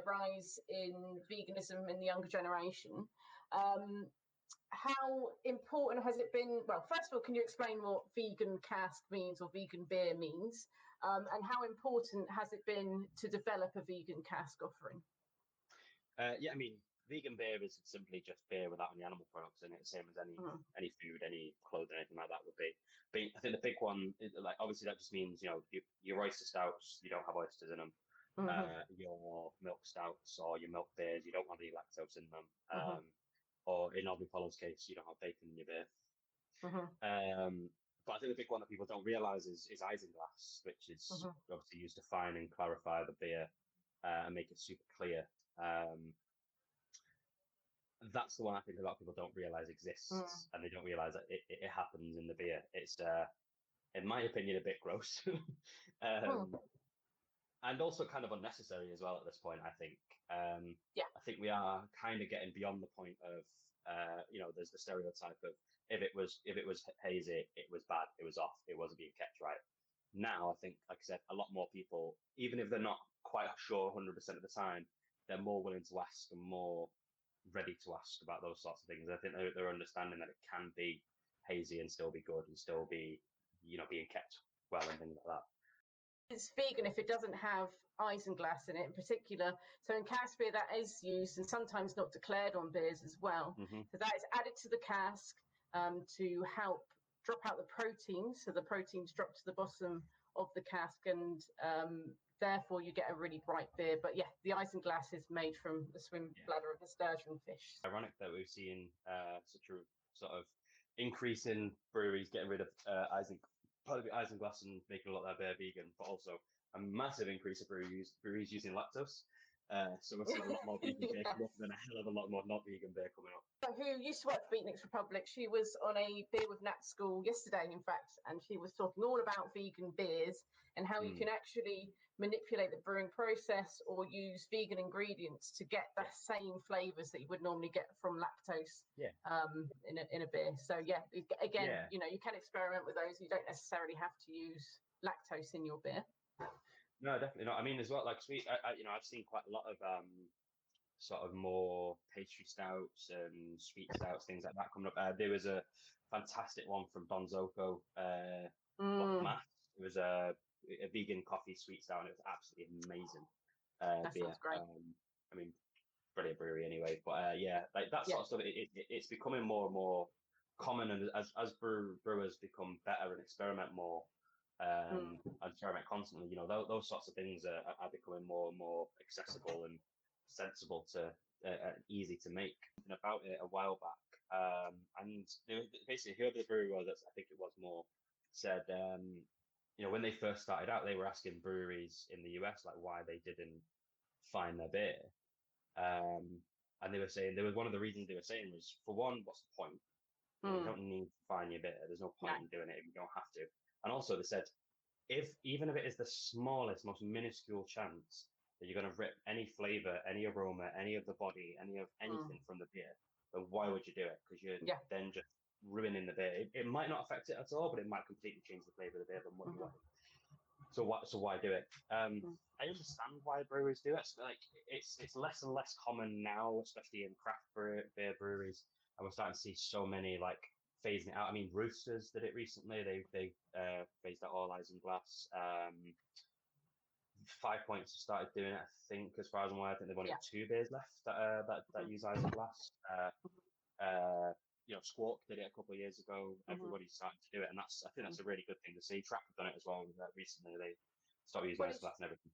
rise in veganism in the younger generation. How important has it been? Well, first of all, can you explain what vegan cask means or vegan beer means? And how important has it been to develop a vegan cask offering? Vegan beer is simply just beer without any animal products in it, same as any food, any clothing, anything like that would be. But I think the big one, obviously that just means, your oyster stouts, you don't have oysters in them. Your milk stouts or your milk beers, you don't have any lactose in them. Or in Omnipolo's case, you don't have bacon in your beer. But I think the big one that people don't realise is isinglass, which is obviously used to fine and clarify the beer and make it super clear. That's the one I think a lot of people don't realise exists, and they don't realise that it happens in the beer. It's, in my opinion, a bit gross. And also kind of unnecessary as well at this point, I think. I think we are kind of getting beyond the point of, there's the stereotype of if it was hazy, it was bad, it was off, it wasn't being kept right. Now, I think, like I said, a lot more people, even if they're not quite sure 100% of the time, they're more willing to ask and more ready to ask about those sorts of things. I think they're understanding that it can be hazy and still be good and still be, being kept well and things like that. It's vegan if it doesn't have isinglass in it in particular. So in cask beer that is used and sometimes not declared on beers as well. So that is added to the cask to help drop out the proteins. So the proteins drop to the bottom of the cask and therefore you get a really bright beer. But yeah, the isinglass is made from the swim bladder of the sturgeon fish. Ironic that we've seen such a sort of increase in breweries getting rid of isinglass and making a lot of their beer vegan, but also a massive increase of breweries using lactose. So we're seeing a lot more vegan beer come up and a hell of a lot more not vegan beer coming up. Who used to work for Beatnikz Republic, she was on a Beer with Nat school yesterday, in fact, and she was talking all about vegan beers and how you can actually manipulate the brewing process or use vegan ingredients to get the same flavours that you would normally get from lactose in a beer. So again, you can experiment with those. You don't necessarily have to use lactose in your beer. No, definitely not. I mean, as well, like sweet, I've seen quite a lot of sort of more pastry stouts and sweet stouts, things like that coming up. There was a fantastic one from Don Zoco, Mass. It was a vegan coffee sweet stout, and it was absolutely amazing. That sounds great. I mean, brilliant brewery anyway. But like that sort of stuff, it's becoming more and more common, and as brewers become better and experiment more. And experiment constantly, those sorts of things are becoming more and more accessible and sensible to easy to make. And about it a while back, and basically whoever the brewery was, I think it was more, said, when they first started out, they were asking breweries in the US like why they didn't fine their beer, and they were saying one of the reasons they were saying was, for one, what's the point? You don't need to fine your beer. There's no point in doing it if you don't have to. And also they said, even if it is the smallest, most minuscule chance that you're going to rip any flavour, any aroma, any of the body, anything from the beer, then why would you do it? Because you're then just ruining the beer. It might not affect it at all, but it might completely change the flavour of the beer than what you want. So why do it? I understand why breweries do it. So like it's less and less common now, especially in craft beer breweries, and we're starting to see so many like phasing it out. I mean, Roosters did it recently. They phased out all isinglass. 5 Points started doing it, I think, as far as I'm aware. I think they've only got 2 beers left that use isinglass. Squawk did it a couple of years ago. Everybody's starting to do it, and I think that's a really good thing to see. Track have done it as well recently. They stopped using isinglass and everything.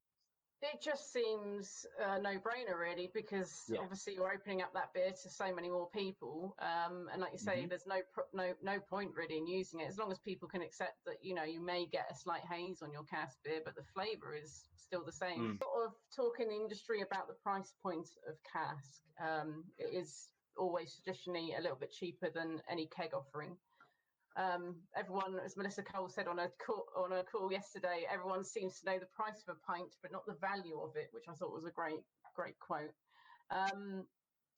It just seems a no-brainer, really, because obviously you're opening up that beer to so many more people, and like you say, there's no point really in using it as long as people can accept that you may get a slight haze on your cask beer, but the flavour is still the same. Sort of talk in the industry about the price point of cask. It is always traditionally a little bit cheaper than any keg offering. Everyone, as Melissa Cole said on a call yesterday, everyone seems to know the price of a pint, but not the value of it, which I thought was a great quote.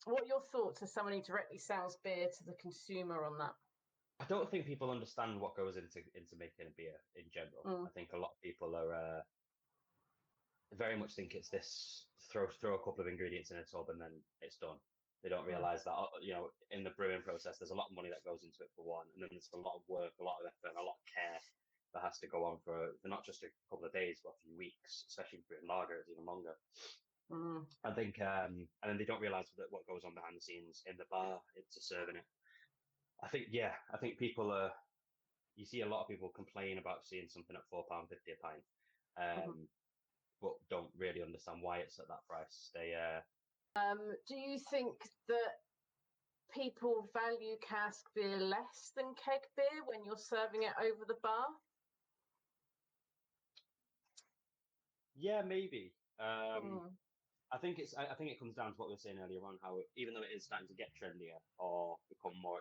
What are your thoughts as someone who directly sells beer to the consumer on that? I don't think people understand what goes into making a beer in general. I think a lot of people are very much think it's this throw a couple of ingredients in a tub and then it's done. They don't realise that, you know, in the brewing process, there's a lot of money that goes into it for one, and then there's a lot of work, a lot of effort, a lot of care that has to go on for not just a couple of days, but a few weeks, especially brewing lager, it's even longer. I think, and then they don't realise what goes on behind the scenes in the bar into serving it. I think people you see a lot of people complain about seeing something at £4.50 a pint, but don't really understand why it's at that price. They do you think that people value cask beer less than keg beer when you're serving it over the bar? Yeah, maybe. I think it comes down to what we were saying earlier on, how even though it is starting to get trendier or become more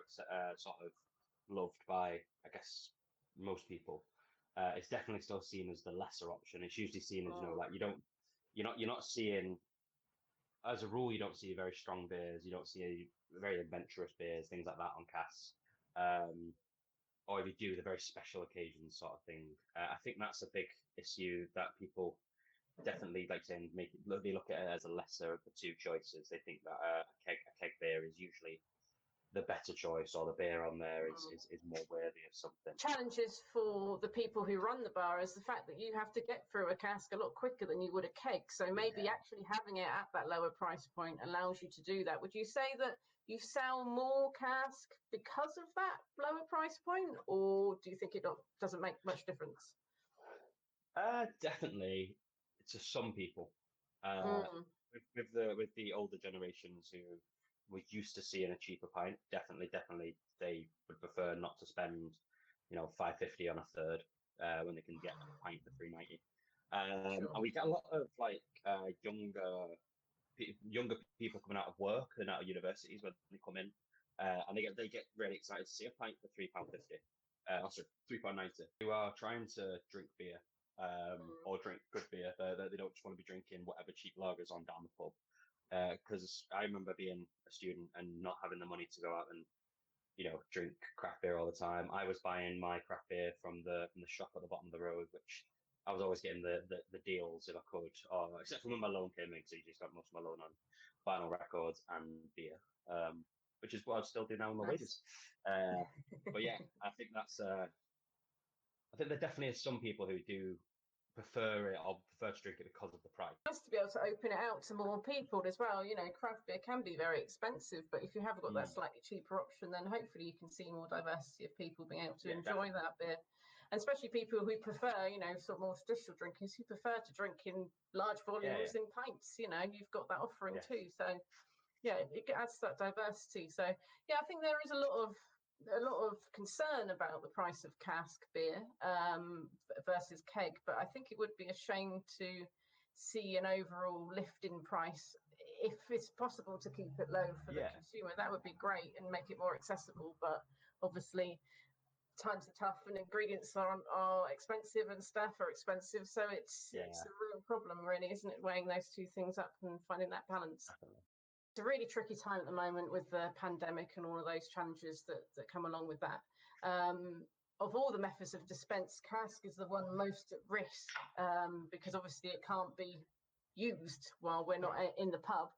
sort of loved by, I guess, most people, it's definitely still seen as the lesser option. It's usually seen as, you know, like you're not seeing, as a rule, you don't see very strong beers, you don't see very adventurous beers, things like that on casks. Or if you do, the very special occasions sort of thing. I think that's a big issue that people definitely, like saying, they look at it as a lesser of the two choices. They think that a keg beer is usually the better choice, or the beer on there is more worthy of something. Challenges for the people who run the bar is the fact that you have to get through a cask a lot quicker than you would a keg. So maybe actually having it at that lower price point allows you to do that. Would you say that you sell more cask because of that lower price point, or do you think it doesn't make much difference? Definitely to some people. With the older generations who were used to seeing a cheaper pint, definitely they would prefer not to spend, you know, £5.50 on a third when they can get a pint for £3.90. And we get a lot of like younger people coming out of work and out of universities when they come in, and they get really excited to see a pint for £3.50. Also £3.90. Who are trying to drink beer. Or drink good beer. They don't just want to be drinking whatever cheap lagers on down the pub. Because I remember being a student and not having the money to go out and, you know, drink craft beer all the time. I was buying my craft beer from the shop at the bottom of the road, which I was always getting the deals if I could, except for when my loan came in, because I usually got most of my loan on vinyl records and beer, which is what I still do now with my wages. But yeah, I think that's. I think there definitely is some people who do prefer it or prefer to drink it because of the price. Just to be able to open it out to more people as well. You know, craft beer can be very expensive, but if you have got that slightly cheaper option, then hopefully you can see more diversity of people being able to enjoy that beer. And especially people who prefer, you know, sort of more traditional drinkers who prefer to drink in large volumes in pints. You know, you've got that offering too. So yeah, it adds to that diversity. So yeah, I think there is a lot of concern about the price of cask beer versus keg, but I think it would be a shame to see an overall lift in price. If it's possible to keep it low for the consumer, that would be great and make it more accessible. But obviously times are tough and ingredients are expensive and staff are expensive, so it's a real problem really, isn't it, weighing those two things up and finding that balance. It's a really tricky time at the moment with the pandemic and all of those challenges that come along with that. Of all the methods of dispense, cask is the one most at risk because obviously it can't be used while we're not in the pub.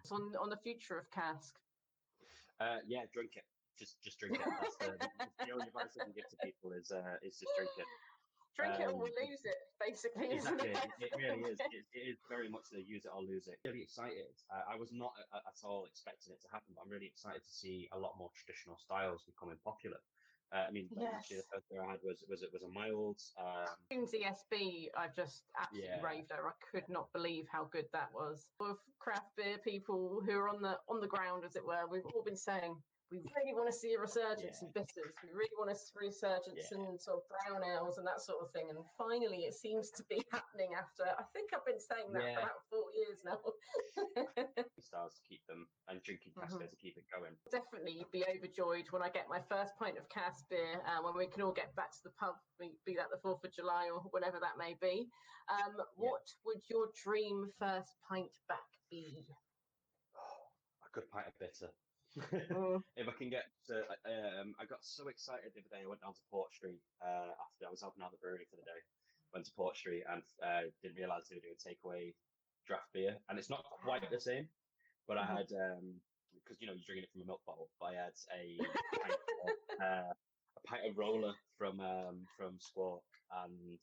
So on the future of cask. Drink it. Just drink it. That's the only advice I can give to people is just drink it. Drink it or we'll lose it, basically. Exactly. It really is. It is very much the use it or lose it. Really excited. I was not at all expecting it to happen, but I'm really excited to see a lot more traditional styles becoming popular. I mean, actually, the first beer I had was a mild. ESB, I've just absolutely raved over. I could not believe how good that was. With craft beer people who are on the ground, as it were, we've all been saying we really want to see a resurgence in bitters. We really want to see a resurgence in sort of brown ales and that sort of thing. And finally, it seems to be happening after, I think I've been saying that for about 4 years now. Stars to keep them and drinking Cask beer to keep it going. Definitely be overjoyed when I get my first pint of Cask beer, when we can all get back to the pub, be that the 4th of July or whenever that may be. What would your dream first pint back be? A good pint of bitter. If I can get to, I got so excited the other day. I went down to Port Street after I was helping out the brewery for the day. Went to Port Street and didn't realise they were doing takeaway draft beer, and it's not quite the same. But I had because you're drinking it from a milk bottle. But I had a pint of roller from Squawk, and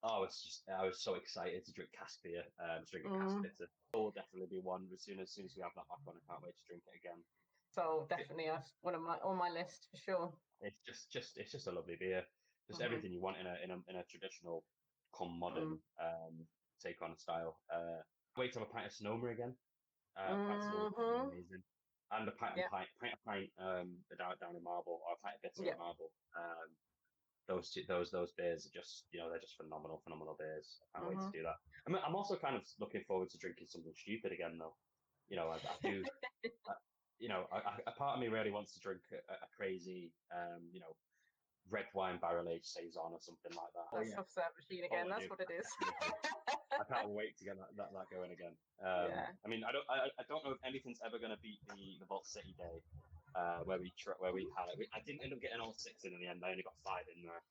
I was so excited to drink Cask beer. Drinking Cask bitter. It will definitely be one as soon as we have that back on. I can't wait to drink it again. So definitely one of on my list for sure. It's just a lovely beer. Just everything you want in a traditional, modern take on a style. Wait to have a pint of Sonoma again. Pint of Sonoma is amazing. And a pint of pint down in Marble, or a pint of bitter at Marble. Those beers are just they're just phenomenal beers. I can't wait to do that. I'm also kind of looking forward to drinking something stupid again though. I do. A part of me really wants to drink a crazy, red wine barrel-aged saison or something like that. That's off-serve machine again. That's what it is. I can't wait to get that going again. I mean, I don't know if anything's ever going to beat the Vault City day, where we had it. I didn't end up getting all 6 in the end. I only got 5 in there.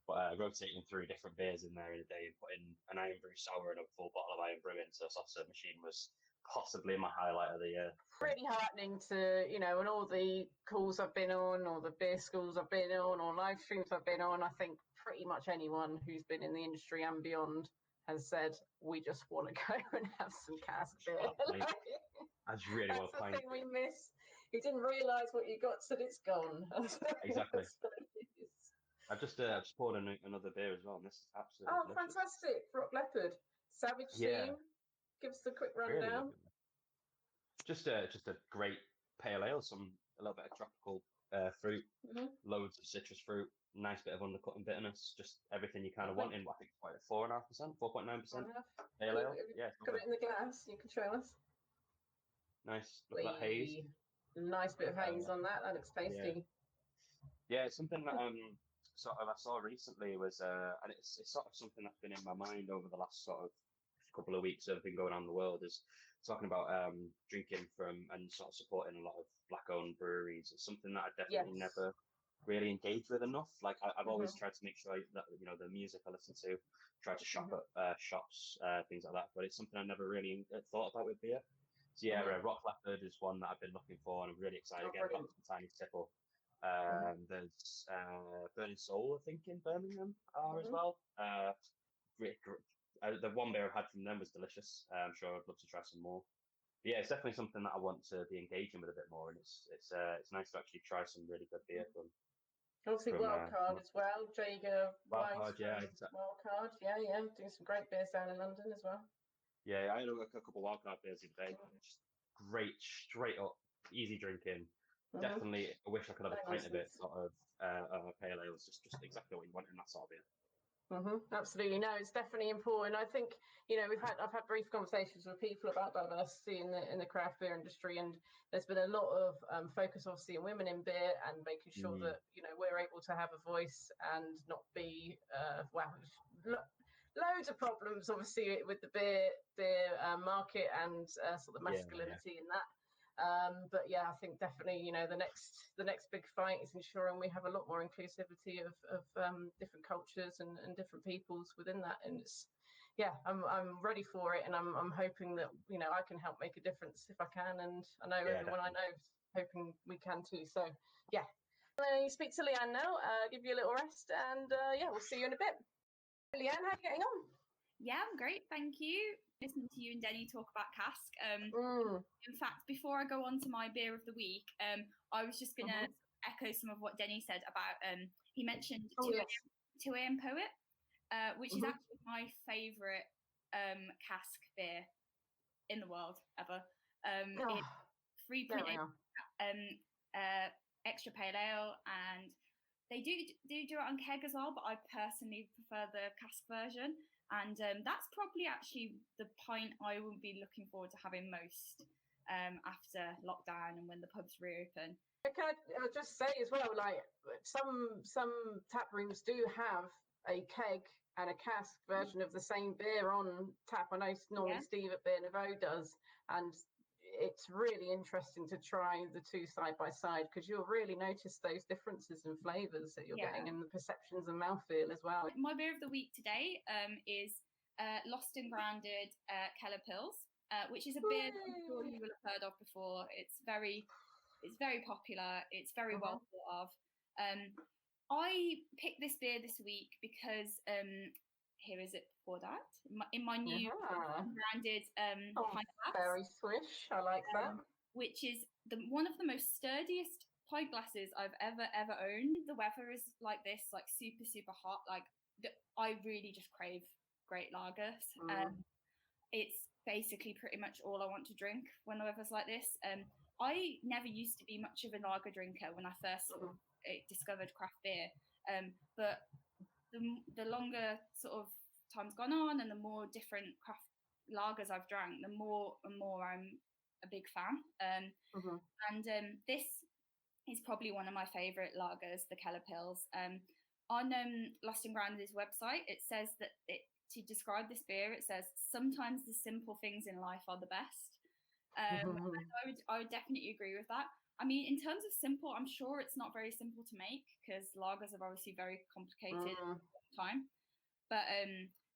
But rotating 3 different beers in there in a day and putting an Iron Brew sour and a full bottle of Iron Brew into a soft-serve machine was possibly my highlight of the year. Really heartening to, and all the calls I've been on, or the beer schools I've been on, or live streams I've been on, I think pretty much anyone who's been in the industry and beyond has said, we just want to go and have some Cask beer. I just really want to That's the thing we miss. You didn't realise what you got till it's gone. Exactly. I've just poured another beer as well, and this is absolutely delicious. Fantastic. Rock Leopard. Savage Steam. Give us a quick rundown. Really just a great pale ale, a little bit of tropical fruit, loads of citrus fruit, nice bit of undercut and bitterness, just everything you kind of want in what I think 4.5%, 4.9% pale ale. Yeah, got it in the glass. You can show us. Nice. Look at that haze. Nice bit of haze on that. That looks tasty. Yeah, it's something that I saw recently was, and it's sort of something that's been in my mind over the last sort of couple of weeks that have been going on in the world, is talking about drinking from and sort of supporting a lot of black-owned breweries. It's something that I definitely never really engaged with enough. Like I've always tried to make sure that the music I listen to, try to shop at shops, things like that. But it's something I never really thought about with beer. So Rock Leopard is one that I've been looking for, and I'm really excited again about some Tiny Tipple. There's Burning Soul, I think, in Birmingham as well. The one beer I've had from them was delicious. I'm sure I'd love to try some more. But yeah, it's definitely something that I want to be engaging with a bit more, and it's nice to actually try some really good beer from. Obviously, Wildcard as well. Jaeger, Wildcard, exactly. Wildcard, doing some great beers down in London as well. Yeah, I had a couple of Wildcard beers the other day. Just great, straight up, easy drinking. Definitely, I wish I could have a pint of it. Sort of pale ale is just exactly what you want in that sort of beer. Absolutely, no, it's definitely important. I think I've had brief conversations with people about diversity in the craft beer industry, and there's been a lot of focus obviously on women in beer and making sure that we're able to have a voice and not be loads of problems obviously with the beer market and sort of masculinity in that. But I think definitely the next big fight is ensuring we have a lot more inclusivity of different cultures and different peoples within that, and it's I'm ready for it, and I'm hoping that I can help make a difference if I can, and I know everyone I know is hoping we can too. So you speak to Lianne now, give you a little rest, and we'll see you in a bit. Lianne, how are you getting on? Yeah, I'm great, thank you. Listening to you and Denny talk about Cask. In fact, before I go on to my beer of the week, I was just going to echo some of what Denny said about, he mentioned 2 AM Poet, which is actually my favourite Cask beer in the world ever. It's 3.8 extra pale ale, and they do it on keg as well, but I personally prefer the cask version. And that's probably actually the pint I will be looking forward to having most after lockdown and when the pubs reopen. I'll just say as well, like some tap rooms do have a keg and a cask version of the same beer on tap. I know normally Steve at Beer Nouveau does, and it's really interesting to try the two side by side, because you'll really notice those differences in flavours that you're getting, and the perceptions and mouthfeel as well. My beer of the week today is Lost and Grounded Keller Pils, which is a beer that I'm sure you will have heard of before. It's very popular. It's very well thought of. I picked this beer this week because here is it poured out in my new branded pint glass. Very swish. I like that. Which is one of the most sturdiest pint glasses I've ever owned. The weather is like this, like super hot. Like I really just crave great lagers. It's basically pretty much all I want to drink when the weather's like this. I never used to be much of a lager drinker when I first discovered craft beer, but the longer sort of time's gone on and the more different craft lagers I've drank, the more and more I'm a big fan. And this is probably one of my favourite lagers, the Keller Pils. On Lost and Grounded's website, it says that to describe this beer, it says, sometimes the simple things in life are the best. And I would definitely agree with that. I mean, in terms of simple, I'm sure it's not very simple to make, because lagers are obviously very complicated at the time. But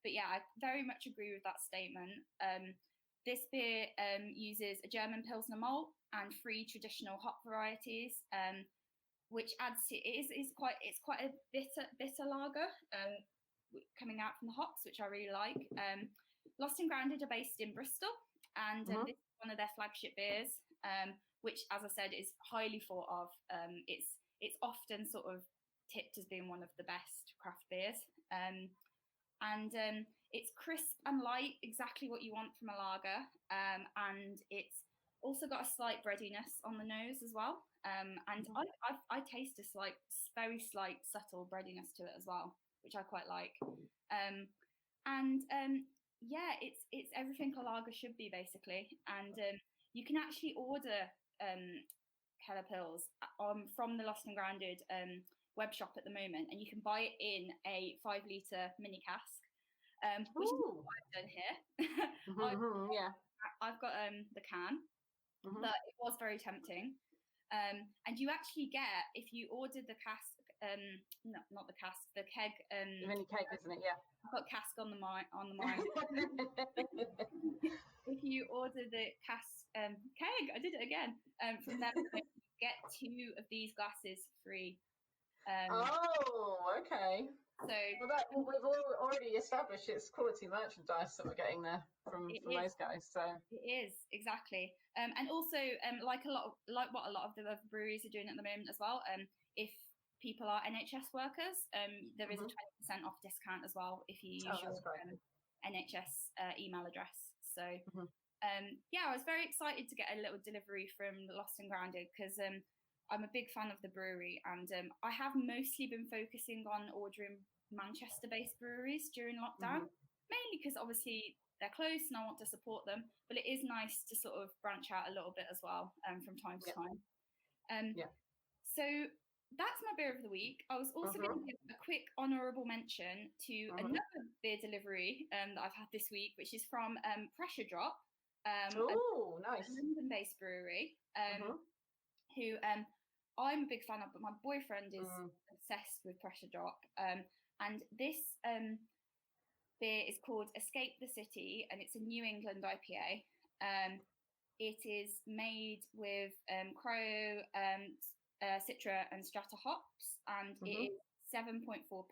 yeah, I very much agree with that statement. This beer uses a German Pilsner malt and 3 traditional hop varieties, which adds to it's quite a bitter lager, coming out from the hops, which I really like. Lost and Grounded are based in Bristol, and this is one of their flagship beers, which, as I said, is highly thought of. It's often sort of tipped as being one of the best craft beers. And it's crisp and light, exactly what you want from a lager. And it's also got a slight breadiness on the nose as well. And I taste a very slight, subtle breadiness to it as well, which I quite like. Yeah, it's everything a lager should be, basically. And you can actually order Keller Pils from the Lost and Grounded web shop at the moment, and you can buy it in a 5-litre mini cask, which is what I've done here. I've got the can, but it was very tempting. And you actually get, if you order the cask, not the cask, the keg. The mini keg, isn't it? Yeah. I've got cask on the mind. If you order the cask keg, I did it again. From them, you get 2 of these glasses free. Okay. So we've already established it's quality merchandise that we're getting there from those guys. So it is, exactly. And also like what a lot of the other breweries are doing at the moment as well. If people are NHS workers, there is a 20% off discount as well if you use your NHS email address. So yeah, I was very excited to get a little delivery from Lost and Grounded, because I'm a big fan of the brewery, and I have mostly been focusing on ordering Manchester-based breweries during lockdown, mainly because obviously they're close and I want to support them, but it is nice to sort of branch out a little bit as well from time to time. So that's my beer of the week. I was also going to give a quick honourable mention to another beer delivery that I've had this week, which is from Pressure Drop, nice, a London-based brewery, who I'm a big fan of, but my boyfriend is obsessed with Pressure Drop. And this beer is called Escape the City, and it's a New England IPA. It is made with Crow, Citra and Strata hops, and it is 7.4%. So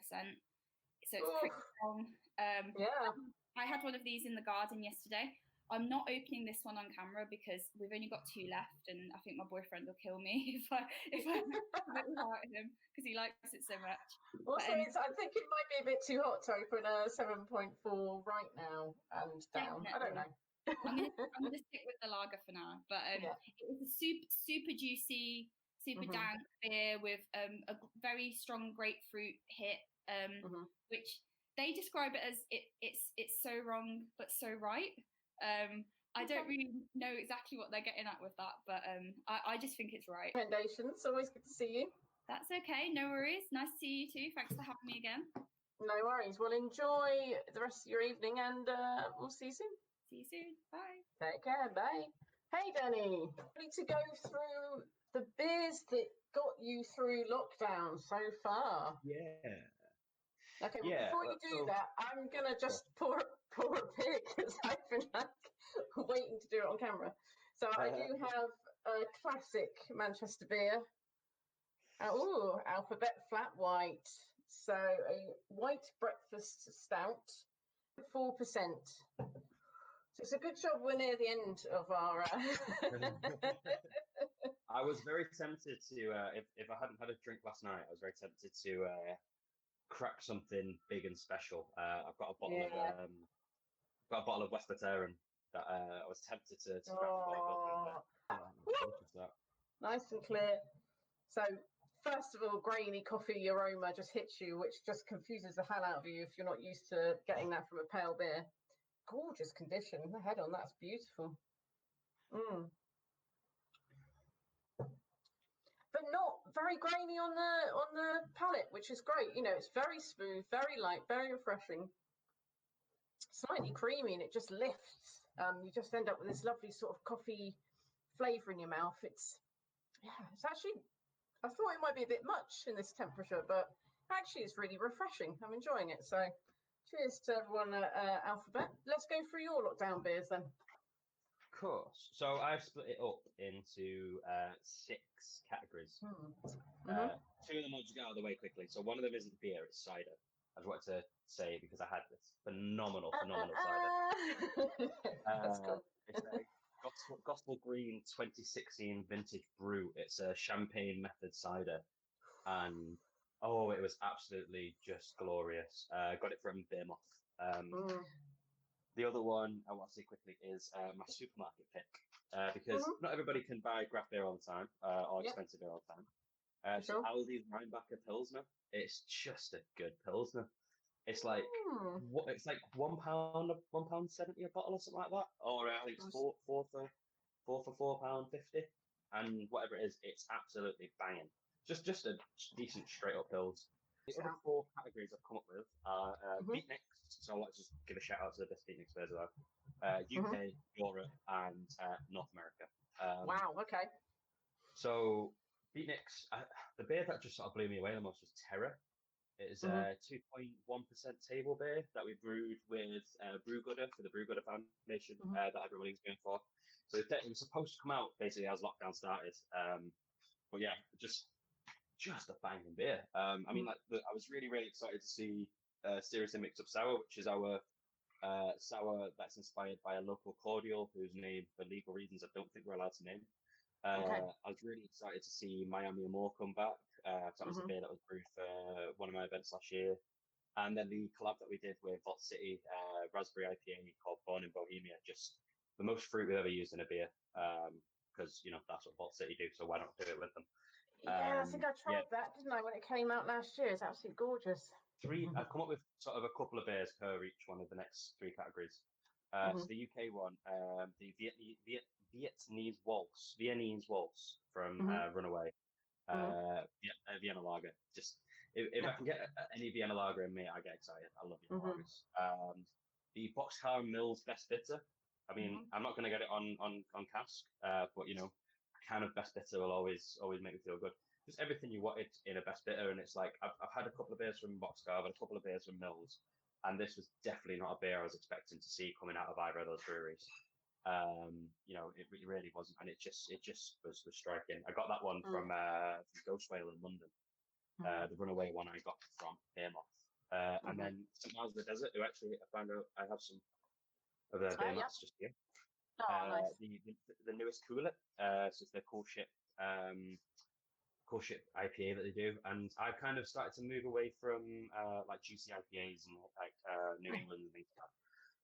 it's pretty strong. I had one of these in the garden yesterday. I'm not opening this one on camera because we've only got 2 left, and I think my boyfriend will kill me if I without him, because he likes it so much. Also, I think it might be a bit too hot to open a 7.4 right now and down. Definitely. I don't know. I'm gonna stick with the lager for now, but it was a super juicy super dank beer with a very strong grapefruit hit, which they describe it as it's so wrong but so right. I don't really know exactly what they're getting at with that, but I just think it's right. Recommendations. Always good to see you. That's okay, no worries. Nice to see you too. Thanks for having me again. No worries. Well, enjoy the rest of your evening, and we'll see you soon. See you soon. Bye. Take care. Bye. Hey, Denny. Ready to go through the beers that got you through lockdown so far? Yeah. Okay, well, before you do that, I'm going to just pour a beer because I've been waiting to do it on camera. So I do have a classic Manchester beer. Alphabet Flat White. So a white breakfast stout, 4%. So it's a good job we're near the end of our... I was very tempted to, if I hadn't had a drink last night, I was very tempted to crack something big and special. I've got a bottle of West Veteran that I was tempted to crack before I got there. Nice and clear. So first of all, grainy coffee aroma just hits you, which just confuses the hell out of you if you're not used to getting that from a pale beer. Gorgeous condition. The head on that's beautiful. But not very grainy on the palate, which is great. You know, it's very smooth, very light, very refreshing. Slightly creamy, and it just lifts. You just end up with this lovely sort of coffee flavour in your mouth. It's actually, I thought it might be a bit much in this temperature, but actually it's really refreshing. I'm enjoying it. So cheers to everyone at Alphabet. Let's go through your lockdown beers then. Of course. So I've split it up into 6 categories. 2 of them I'll just get out of the way quickly. So one of them isn't beer, it's cider. I just wanted to say because I had this phenomenal cider. That's cool. It's a Gospel Green 2016 vintage brew. It's a champagne method cider, and it was absolutely just glorious. Got it from Beermoth. The other one I want to say quickly is my supermarket pick, because not everybody can buy craft beer all the time or expensive beer all the time. So Aldi's Rheinbacher Pilsner, it's just a good Pilsner. It's like it's like £1, £1.70 a bottle or something like that, or I think it's four for £4.50, and whatever it is, it's absolutely banging. Just a decent straight up pills. The other 4 categories I've come up with are Beatnikz, so I want to just give a shout out to the best Beatnikz beers as well. UK, Europe, and North America. Wow, okay. So Beatnikz, the beer that just sort of blew me away the most was Terra. It is a 2.1% table beer that we brewed with BrewGooder for the BrewGooder Foundation that everybody's going for. So it was supposed to come out basically as lockdown started. But yeah, just a banging beer. I mean, I was really, really excited to see Seriously Mixed Up Sour, which is our sour that's inspired by a local cordial whose name, for legal reasons, I don't think we're allowed to name. I was really excited to see Miami Amore come back. That was a beer that was brewed for one of my events last year. And then the collab that we did with Vault City, raspberry IPA called Born in Bohemia, just the most fruit we've ever used in a beer. Because, that's what Vault City do, so why not do it with them? Yeah, I think I tried that, didn't I, when it came out last year? It's absolutely gorgeous. I've come up with sort of a couple of beers per each one of the next 3 categories. So the UK one, the Vietnamese Waltz from Runaway, Vienna Lager. Just if I can get any Vienna Lager in me, I get excited. I love Vienna Lagers. The Boxcar Mills Best Bitter. I mean, I'm not going to get it on Cask, but a can of Best Bitter will always make me feel good. Just everything you wanted in a Best Bitter, and it's like I've had a couple of beers from Boxcar, I've had a couple of beers from Mills, and this was definitely not a beer I was expecting to see coming out of either of those breweries. It really wasn't, and it just was striking. I got that one from Ghost Whale in London. The Runaway one I got from Beermoth, and then St. Miles of the Desert, who actually I found out I have some of their Beermoths just here. Nice. The newest Cooler, so it's their Cool Ship IPA that they do, and I've kind of started to move away from like juicy IPAs and like New England and things like that.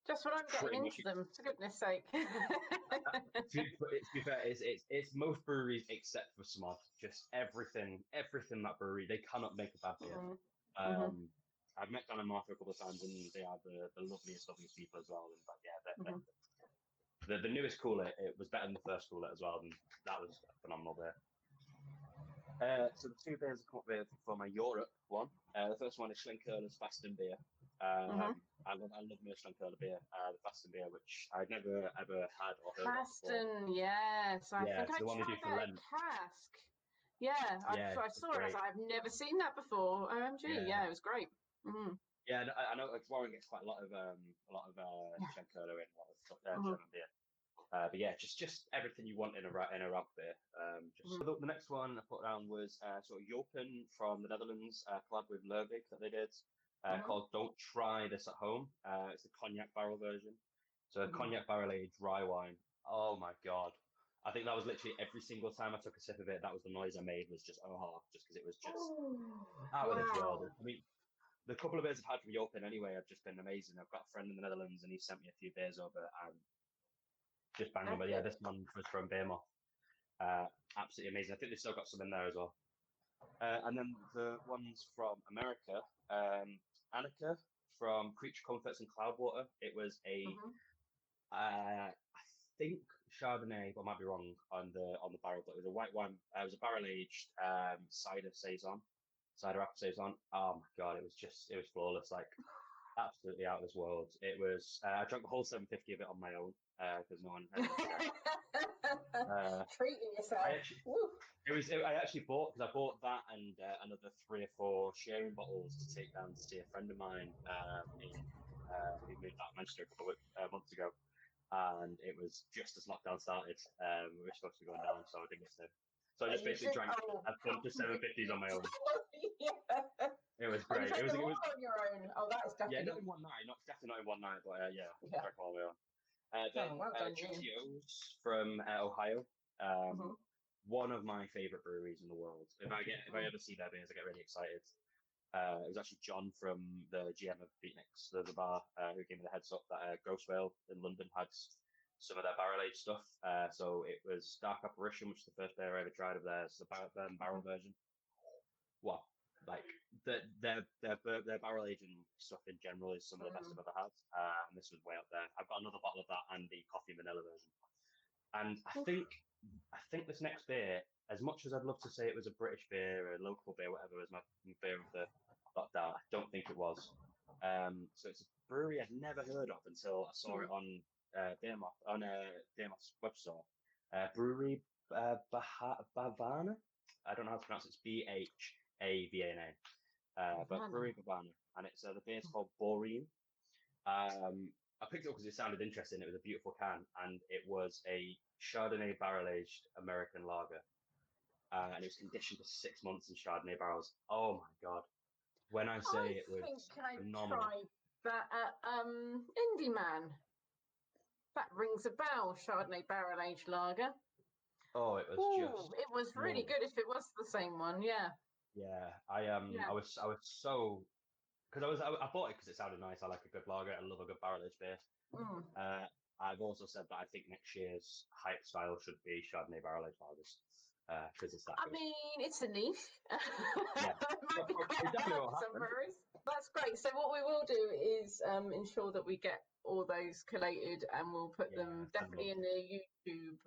Just when I'm getting pretty much into them, for goodness sake. to be fair, it's most breweries except for Smod. Just everything that brewery, they cannot make a bad beer. I've met Dan and Martha a couple of times, and they are the loveliest people as well. And but yeah, the newest cooler, it was better than the first cooler as well, and that was a phenomenal beer. So the two beers I come up with for my Europe one. The first one is Schlenkerla's Fasten beer. I love me a Schlenkerla beer. The Fasten beer, which I'd never ever had or heard of before. Fasten, yes. I think I the one they do tried for that Lent. at Cask. Yeah, I saw it. I was like, I've never seen that before. OMG, yeah, it was great. Yeah, I know Warren gets quite a lot of Schlenkerla in, a lot of stuff there, German beer. But yeah, just everything you want in a rab beer. So the next one I put down was sort of Jopen from the Netherlands, collab with Lervig that they did, called Don't Try This at Home. It's the cognac barrel version. So a cognac barrel aged rye wine. Oh my God. I think that was literally every single time I took a sip of it, that was the noise I made, was just just because it was just out of this world. I mean, the couple of beers I've had from Jopen anyway have just been amazing. I've got a friend in the Netherlands and he sent me a few beers over and just banging. But yeah, this one was from Beermoth. Absolutely amazing. I think they've still got some in there as well. And then the ones from America, Annika from Creature Comforts and Cloudwater. It was a, I think Chardonnay, but I might be wrong on the barrel, but it was a white wine. It was a barrel aged cider apple saison. Oh my God, it was flawless. Like absolutely out of this world. It was. I drank the whole 750 of it on my own because no one had treating yourself. I actually bought that and another 3 or 4 sharing bottles to take down to see a friend of mine who moved out of Manchester a couple of months ago, and it was just as lockdown started. We were supposed to be going down, so I didn't get to. So I just basically drank a bunch of 750s on my own. It was great. It was on your own. Oh, that is definitely. Yeah, not in one night. Definitely not in one night, but drank all on my own. Then GTOs from Ohio. One of my favorite breweries in the world. If I ever see their beers, I get really excited. It was actually John from the GM of Beatnikz, the bar, who gave me the heads up that Gross Whale in London had some of their barrel aged stuff. So it was Dark Apparition, which is the first beer I ever tried of theirs, the barrel version. Wow. Like their barrel aging stuff in general is some of the best I've ever had, and this was way up there. I've got another bottle of that and the coffee vanilla version. And I think this next beer, as much as I'd love to say it was a British beer or a local beer, whatever, was my beer of the lockdown, I don't think it was. So it's a brewery I'd never heard of until I saw it on Beermoth's web store. Brewery Bavana. I don't know how to pronounce it. It's Bhavana. But Brewery Bavana, and it's the beer's called BREWERY. I picked it up because it sounded interesting. It was a beautiful can, and it was a Chardonnay barrel-aged American lager, and it was conditioned for 6 months in Chardonnay barrels. Oh my God! When I say it was phenomenal. I think I tried that at Indie Man. That rings a bell. Chardonnay barrel-aged lager. Oh, it was It was really good. If it was the same one, yeah. Yeah, I was so. Because I bought it because it sounded nice. I like a good lager. I love a good barrel-aged beer. I've also said that I think next year's hype style should be Chardonnay barrel-aged lagers because it's that. I mean, it's a niche. Yeah, it definitely will happen. That's great. So what we will do is ensure that we get all those collated, and we'll put them definitely in the YouTube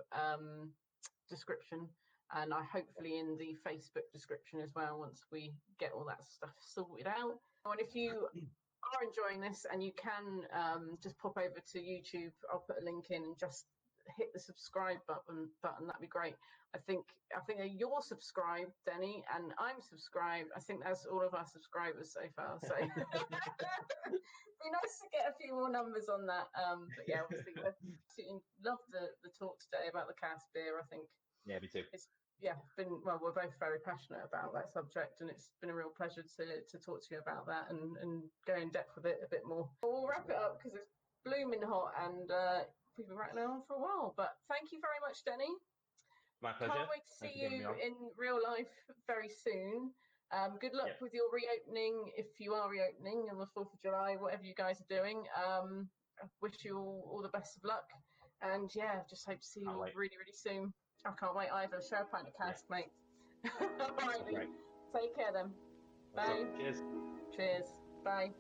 description, and hopefully in the Facebook description as well once we get all that stuff sorted out. And if you are enjoying this and you can just pop over to YouTube, I'll put a link in and just hit the subscribe button. That'd be great. I think you're subscribed, Denny, and I'm subscribed. I think that's all of our subscribers so far. So it'd be nice to get a few more numbers on that. But yeah, obviously, I love the talk today about the Cask beer. I think. Yeah, me too. We're both very passionate about that subject, and it's been a real pleasure to talk to you about that and go in depth with it a bit more. We'll wrap it up because it's blooming hot, and we've been rattling on for a while. But thank you very much, Denny. My pleasure. Can't wait to see you in real life very soon. Good luck with your reopening, if you are reopening on the 4th of July, whatever you guys are doing. wish you all the best of luck. And yeah, just hope to see you Can't all wait. really, really soon. I can't wait either. Share a pint of Cask, mate. All right, Great. take care then. Bye. Cheers. Cheers. Bye.